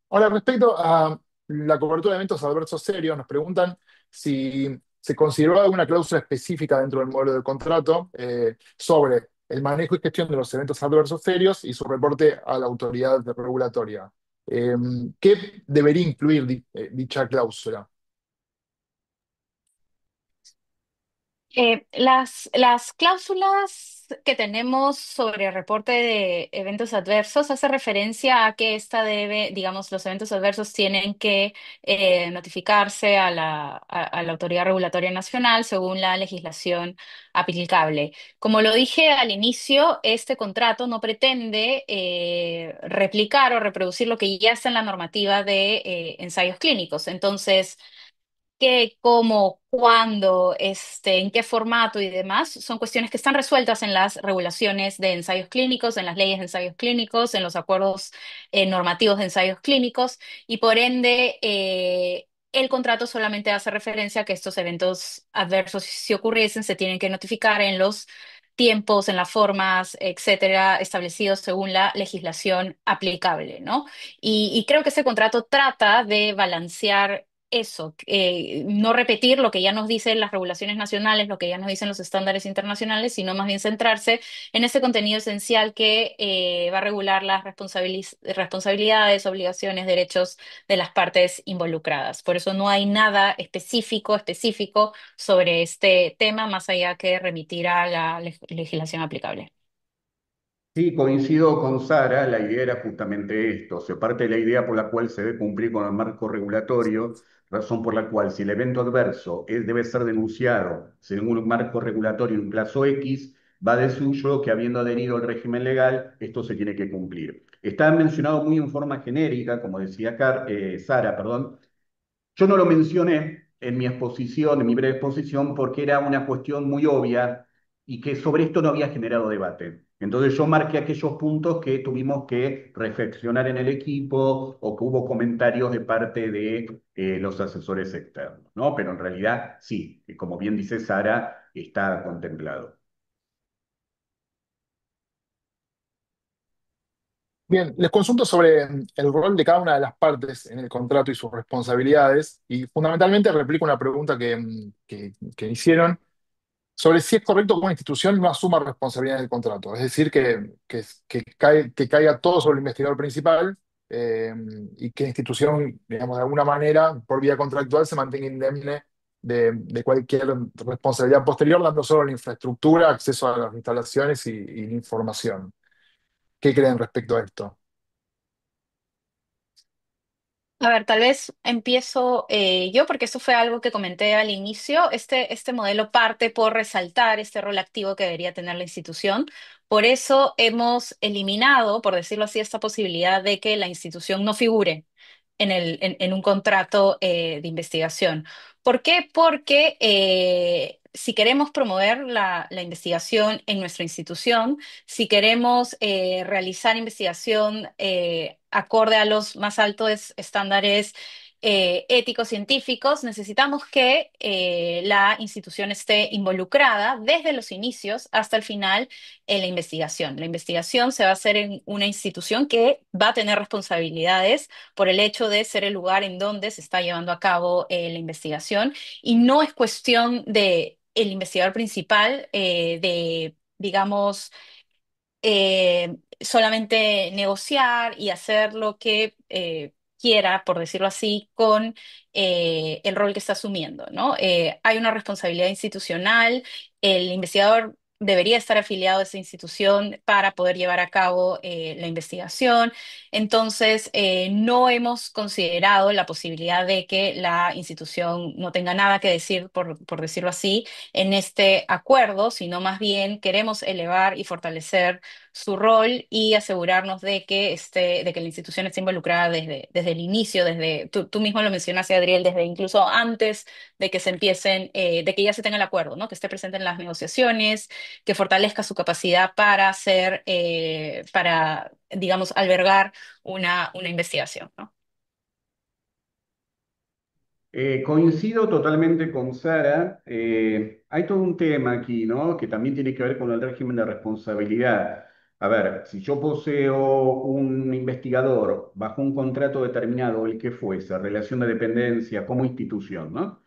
Ahora, respecto a la cobertura de eventos adversos serios, nos preguntan si se consideró alguna cláusula específica dentro del modelo de contrato sobre el manejo y gestión de los eventos adversos serios y su reporte a la autoridad regulatoria. Eh, ¿Qué debería incluir dicha cláusula? Las cláusulas que tenemos sobre reporte de eventos adversos hace referencia a que esta debe, digamos, los eventos adversos tienen que notificarse a a la autoridad regulatoria nacional según la legislación aplicable. Como lo dije al inicio, este contrato no pretende replicar o reproducir lo que ya está en la normativa de ensayos clínicos. Entonces, qué, cómo, cuándo, en qué formato y demás, son cuestiones que están resueltas en las regulaciones de ensayos clínicos, en las leyes de ensayos clínicos, en los acuerdos normativos de ensayos clínicos, y por ende, el contrato solamente hace referencia a que estos eventos adversos, si ocurriesen, se tienen que notificar en los tiempos, en las formas, etcétera, establecidos según la legislación aplicable, ¿no? Y creo que ese contrato trata de balancear eso, no repetir lo que ya nos dicen las regulaciones nacionales, lo que ya nos dicen los estándares internacionales, sino más bien centrarse en ese contenido esencial que va a regular las responsabilidades, obligaciones, derechos de las partes involucradas. Por eso no hay nada específico sobre este tema, más allá que remitir a la legislación aplicable. Sí, coincido con Sara, la idea era justamente esto, se parte de la idea por la cual se debe cumplir con el marco regulatorio, razón por la cual si el evento adverso debe ser denunciado según un marco regulatorio en un plazo X, va de suyo que habiendo adherido al régimen legal, esto se tiene que cumplir. Está mencionado muy en forma genérica, como decía Sara, perdón, Yo no lo mencioné en mi exposición, en mi breve exposición, porque era una cuestión muy obvia y que sobre esto no había generado debate. Entonces yo marqué aquellos puntos que tuvimos que reflexionar en el equipo o que hubo comentarios de parte de los asesores externos, ¿no? Pero en realidad sí, como bien dice Sara, está contemplado. Bien, les consulto sobre el rol de cada una de las partes en el contrato y sus responsabilidades, y fundamentalmente replico una pregunta que hicieron sobre si es correcto que una institución no asuma responsabilidad en el contrato. Es decir, que caiga todo sobre el investigador principal, eh, y que la institución, digamos, de alguna manera, por vía contractual, se mantenga indemne de cualquier responsabilidad posterior, dando solo la infraestructura, acceso a las instalaciones y la información. ¿Qué creen respecto a esto? A ver, tal vez empiezo yo, porque eso fue algo que comenté al inicio. Este modelo parte por resaltar este rol activo que debería tener la institución. Por eso hemos eliminado, por decirlo así, esta posibilidad de que la institución no figure en un contrato de investigación. ¿Por qué? Porque si queremos promover la investigación en nuestra institución, si queremos realizar investigación acorde a los más altos estándares éticos científicos, necesitamos que la institución esté involucrada desde los inicios hasta el final en la investigación. La investigación se va a hacer en una institución que va a tener responsabilidades por el hecho de ser el lugar en donde se está llevando a cabo la investigación, y no es cuestión de el investigador principal digamos, solamente negociar y hacer lo que quiera, por decirlo así, con el rol que está asumiendo, ¿no? Hay una responsabilidad institucional, el investigador debería estar afiliado a esa institución para poder llevar a cabo la investigación. Entonces, no hemos considerado la posibilidad de que la institución no tenga nada que decir, por decirlo así, en este acuerdo, sino más bien queremos elevar y fortalecer su rol y asegurarnos de que la institución esté involucrada desde el inicio, tú mismo lo mencionaste, Adriel, desde incluso antes de que se empiecen, de que ya se tenga el acuerdo, ¿no? Que esté presente en las negociaciones, que fortalezca su capacidad para digamos, albergar una investigación, ¿no? Coincido totalmente con Sara. Hay todo un tema aquí, ¿no? Que también tiene que ver con el régimen de responsabilidad. A ver, si yo poseo un investigador bajo un contrato determinado, el que fuese, relación de dependencia como institución, ¿no?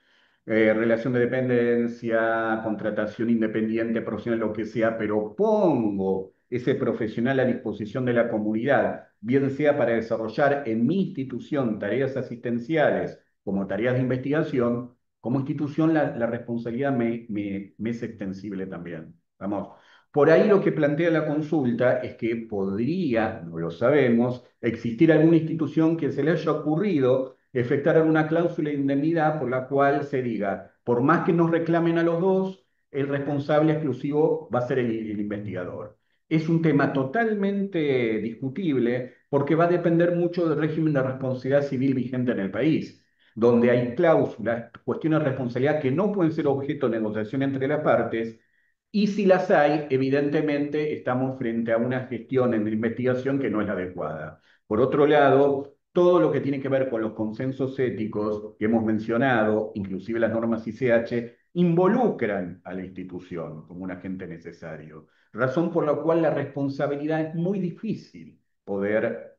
Relación de dependencia, contratación independiente, profesional, lo que sea, pero pongo ese profesional a disposición de la comunidad, bien sea para desarrollar en mi institución tareas asistenciales, como tareas de investigación, como institución la responsabilidad me es extensible también. Vamos, por ahí lo que plantea la consulta es que podría, no lo sabemos, existir alguna institución que se le haya ocurrido efectuar alguna cláusula de indemnidad por la cual se diga, por más que nos reclamen a los dos, el responsable exclusivo va a ser el investigador. Es un tema totalmente discutible porque va a depender mucho del régimen de responsabilidad civil vigente en el país, donde hay cláusulas, cuestiones de responsabilidad que no pueden ser objeto de negociación entre las partes, y si las hay, evidentemente estamos frente a una gestión en la investigación que no es la adecuada. Por otro lado, todo lo que tiene que ver con los consensos éticos que hemos mencionado, inclusive las normas ICH, involucran a la institución como un agente necesario, razón por la cual la responsabilidad es muy difícil poder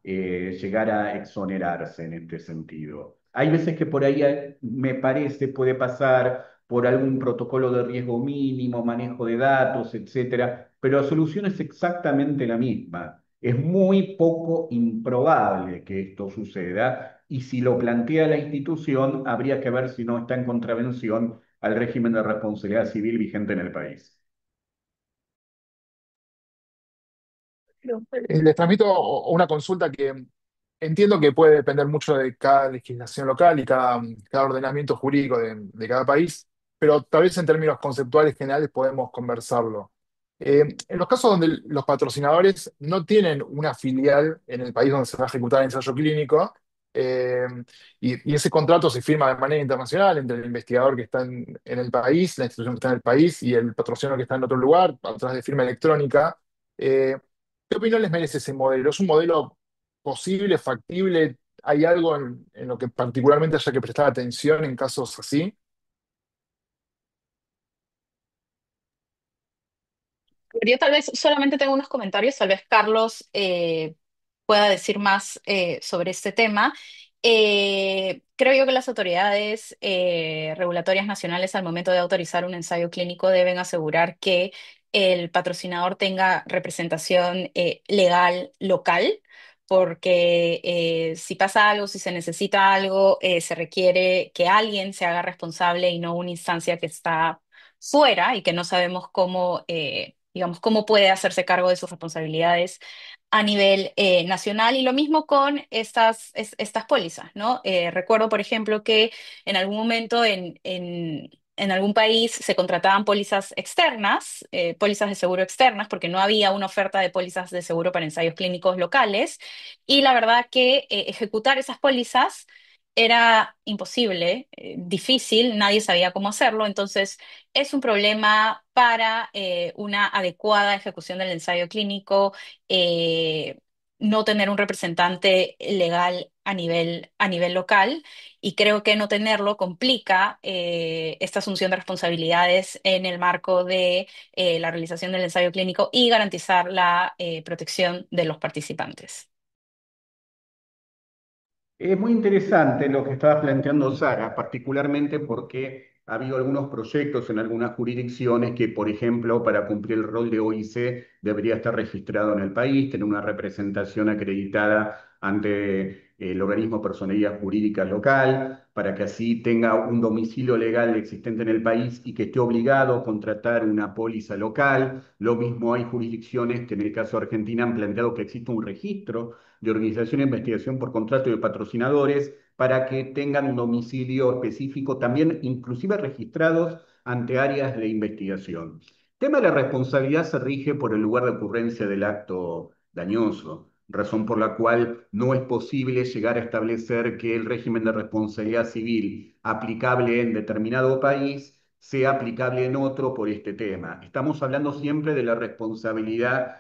llegar a exonerarse en este sentido. Hay veces que por ahí me parece puede pasar por algún protocolo de riesgo mínimo, manejo de datos, etcétera, pero la solución es exactamente la misma. Es muy poco improbable que esto suceda y si lo plantea la institución, habría que ver si no está en contravención al régimen de responsabilidad civil vigente en el país. Les transmito una consulta que entiendo que puede depender mucho de cada legislación local y cada ordenamiento jurídico de cada país, pero tal vez en términos conceptuales generales podemos conversarlo. En los casos donde los patrocinadores no tienen una filial en el país donde se va a ejecutar el ensayo clínico, eh, y ese contrato se firma de manera internacional entre el investigador que está en el país, la institución que está en el país y el patrocinador que está en otro lugar, a través de firma electrónica. Eh, ¿Qué opinión les merece ese modelo? ¿Es un modelo posible, factible? ¿Hay algo en lo que particularmente haya que prestar atención en casos así? Yo tal vez solamente tengo unos comentarios, tal vez Carlos pueda decir más sobre este tema. Creo yo que las autoridades regulatorias nacionales al momento de autorizar un ensayo clínico deben asegurar que el patrocinador tenga representación legal local, porque si pasa algo, si se necesita algo, se requiere que alguien se haga responsable y no una instancia que está fuera y que no sabemos cómo, digamos, cómo puede hacerse cargo de sus responsabilidades a nivel nacional. Y lo mismo con estas pólizas, ¿no? Recuerdo, por ejemplo, que en algún momento en algún país se contrataban pólizas externas, pólizas de seguro externas, porque no había una oferta de pólizas de seguro para ensayos clínicos locales. Y la verdad que ejecutar esas pólizas era imposible, difícil, nadie sabía cómo hacerlo. Entonces, es un problema para una adecuada ejecución del ensayo clínico, eh, no tener un representante legal a nivel local, y creo que no tenerlo complica esta asunción de responsabilidades en el marco de la realización del ensayo clínico y garantizar la protección de los participantes. Es muy interesante lo que estaba planteando Sara, particularmente porque ha habido algunos proyectos en algunas jurisdicciones que, por ejemplo, para cumplir el rol de OIC debería estar registrado en el país, tener una representación acreditada ante el organismo de personería jurídica local, para que así tenga un domicilio legal existente en el país y que esté obligado a contratar una póliza local. Lo mismo hay jurisdicciones que en el caso de Argentina han planteado que existe un registro de organización de investigación por contrato de patrocinadores para que tengan un domicilio específico, también inclusive registrados ante áreas de investigación. El tema de la responsabilidad se rige por el lugar de ocurrencia del acto dañoso, razón por la cual no es posible llegar a establecer que el régimen de responsabilidad civil aplicable en determinado país sea aplicable en otro por este tema. Estamos hablando siempre de la responsabilidad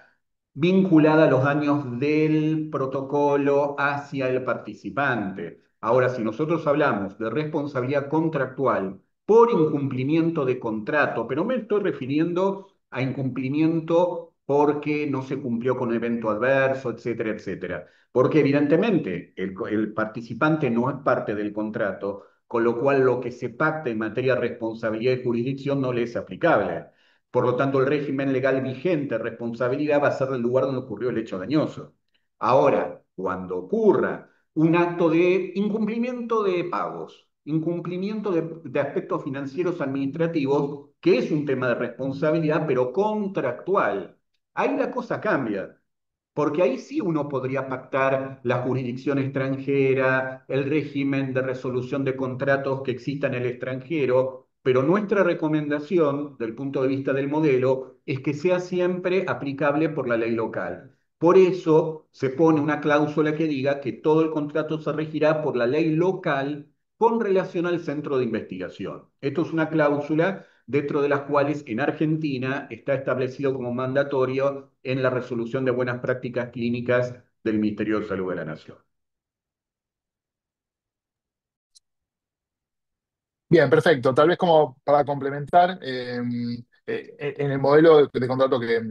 vinculada a los daños del protocolo hacia el participante. Ahora, si nosotros hablamos de responsabilidad contractual por incumplimiento de contrato, pero me estoy refiriendo a incumplimiento porque no se cumplió con un evento adverso, etcétera, etcétera. Porque evidentemente el participante no es parte del contrato, con lo cual lo que se pacta en materia de responsabilidad y jurisdicción no le es aplicable. Por lo tanto, el régimen legal vigente de responsabilidad va a ser el lugar donde ocurrió el hecho dañoso. Ahora, cuando ocurra un acto de incumplimiento de pagos, incumplimiento de aspectos financieros administrativos, que es un tema de responsabilidad, pero contractual, ahí la cosa cambia. Porque ahí sí uno podría pactar la jurisdicción extranjera, el régimen de resolución de contratos que exista en el extranjero, pero nuestra recomendación, del punto de vista del modelo, es que sea siempre aplicable por la ley local. Por eso se pone una cláusula que diga que todo el contrato se regirá por la ley local con relación al centro de investigación. Esto es una cláusula dentro de las cuales en Argentina está establecido como mandatorio en la resolución de buenas prácticas clínicas del Ministerio de Salud de la Nación. Bien, perfecto. Tal vez como para complementar, en el modelo de contrato que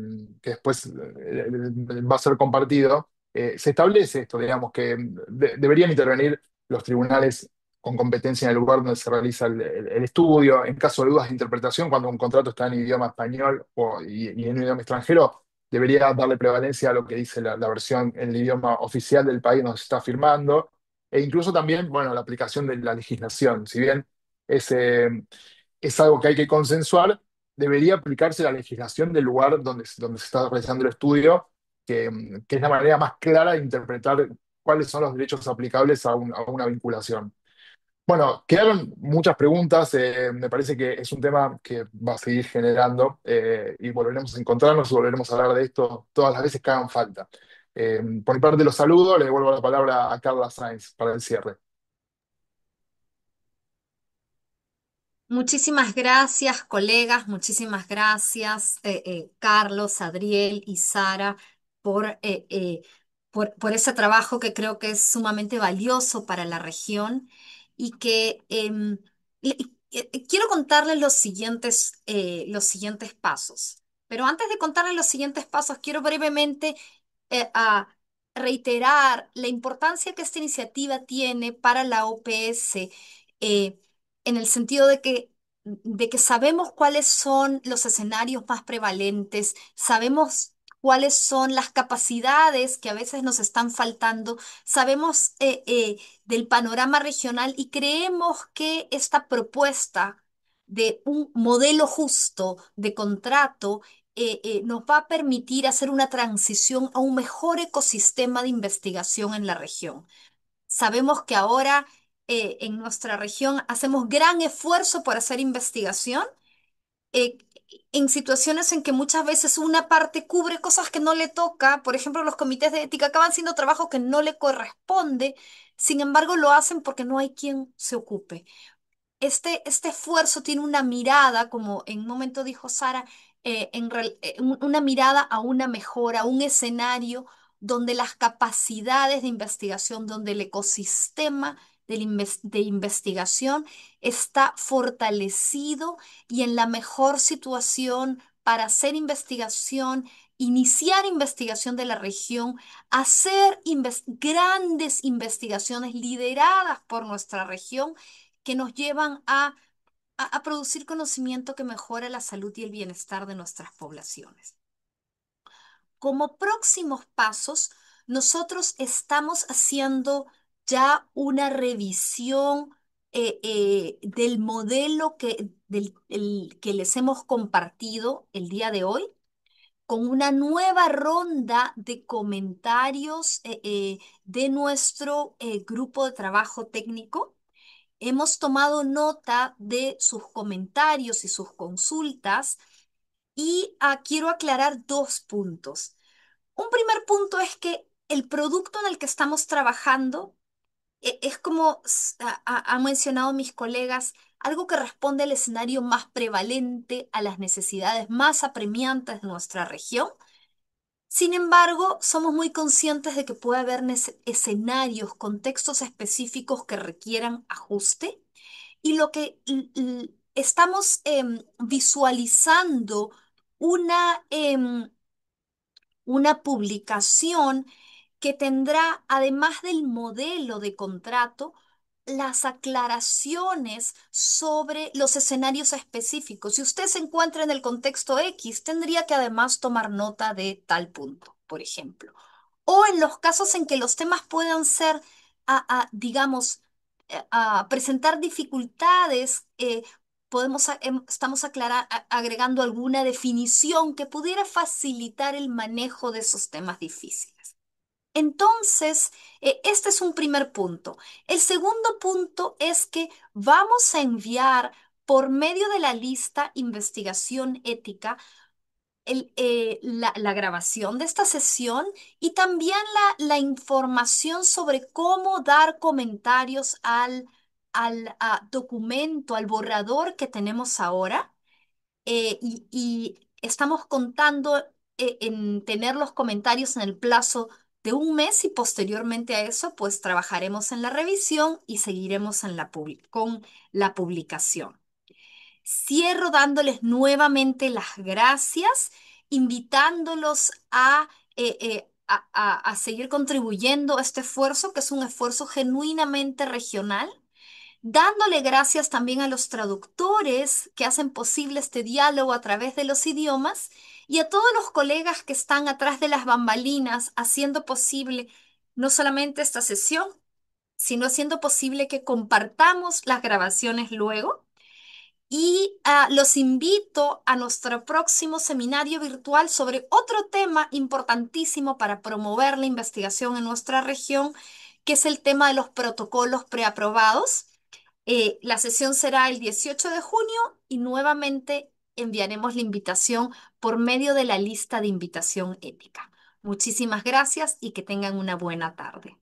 después va a ser compartido, se establece esto, digamos, que deberían intervenir los tribunales con competencia en el lugar donde se realiza el estudio. En caso de dudas de interpretación, cuando un contrato está en idioma español y en un idioma extranjero, debería darle prevalencia a lo que dice la versión en el idioma oficial del país donde se está firmando. E incluso también, bueno, la aplicación de la legislación. Si bien es, eh, es algo que hay que consensuar, debería aplicarse la legislación del lugar donde se está realizando el estudio, que es la manera más clara de interpretar cuáles son los derechos aplicables a una vinculación. Bueno, quedaron muchas preguntas, me parece que es un tema que va a seguir generando y volveremos a encontrarnos y volveremos a hablar de esto todas las veces que hagan falta. Por mi parte los saludo, le devuelvo la palabra a Carla Sainz para el cierre. Muchísimas gracias, colegas, muchísimas gracias, Carlos, Adriel y Sara, por, por ese trabajo que creo que es sumamente valioso para la región y que le- quiero contarles los siguientes pasos. Pero antes de contarles los siguientes pasos, quiero brevemente a reiterar la importancia que esta iniciativa tiene para la OPS. eh, en el sentido de que sabemos cuáles son los escenarios más prevalentes, sabemos cuáles son las capacidades que a veces nos están faltando, sabemos del panorama regional y creemos que esta propuesta de un modelo justo de contrato nos va a permitir hacer una transición a un mejor ecosistema de investigación en la región. Sabemos que ahora en nuestra región hacemos gran esfuerzo por hacer investigación eh, en situaciones en que muchas veces una parte cubre cosas que no le toca. Por ejemplo, los comités de ética acaban siendo trabajo que no le corresponde, sin embargo lo hacen porque no hay quien se ocupe. Este esfuerzo tiene una mirada, como en un momento dijo Sara, una mirada a una mejora, a un escenario donde las capacidades de investigación, donde el ecosistema de investigación está fortalecido y en la mejor situación para hacer investigación, iniciar investigación de la región, hacer grandes investigaciones lideradas por nuestra región que nos llevan a producir conocimiento que mejora la salud y el bienestar de nuestras poblaciones. Como próximos pasos, nosotros estamos haciendo ya una revisión del modelo que les hemos compartido el día de hoy, con una nueva ronda de comentarios de nuestro grupo de trabajo técnico. Hemos tomado nota de sus comentarios y sus consultas y quiero aclarar dos puntos. Un primer punto es que el producto en el que estamos trabajando es como han mencionado mis colegas, algo que responde al escenario más prevalente, a las necesidades más apremiantes de nuestra región. Sin embargo, somos muy conscientes de que puede haber escenarios, contextos específicos que requieran ajuste y lo que estamos visualizando una, una publicación que tendrá, además del modelo de contrato, las aclaraciones sobre los escenarios específicos. Si usted se encuentra en el contexto X, tendría que además tomar nota de tal punto, por ejemplo. O en los casos en que los temas puedan ser, digamos, presentar dificultades, estamos agregando alguna definición que pudiera facilitar el manejo de esos temas difíciles. Entonces, este es un primer punto. El segundo punto es que vamos a enviar por medio de la lista investigación ética la grabación de esta sesión y también la información sobre cómo dar comentarios al documento, al borrador que tenemos ahora. Y estamos contando en tener los comentarios en el plazo de un mes y posteriormente a eso, pues trabajaremos en la revisión y seguiremos en con la publicación. Cierro dándoles nuevamente las gracias, invitándolos a seguir contribuyendo a este esfuerzo, que es un esfuerzo genuinamente regional, dándole gracias también a los traductores que hacen posible este diálogo a través de los idiomas y a todos los colegas que están atrás de las bambalinas haciendo posible no solamente esta sesión, sino haciendo posible que compartamos las grabaciones luego. Y los invito a nuestro próximo seminario virtual sobre otro tema importantísimo para promover la investigación en nuestra región, que es el tema de los protocolos preaprobados. La sesión será el 18 de junio y nuevamente enviaremos la invitación por medio de la lista de invitación ética. Muchísimas gracias y que tengan una buena tarde.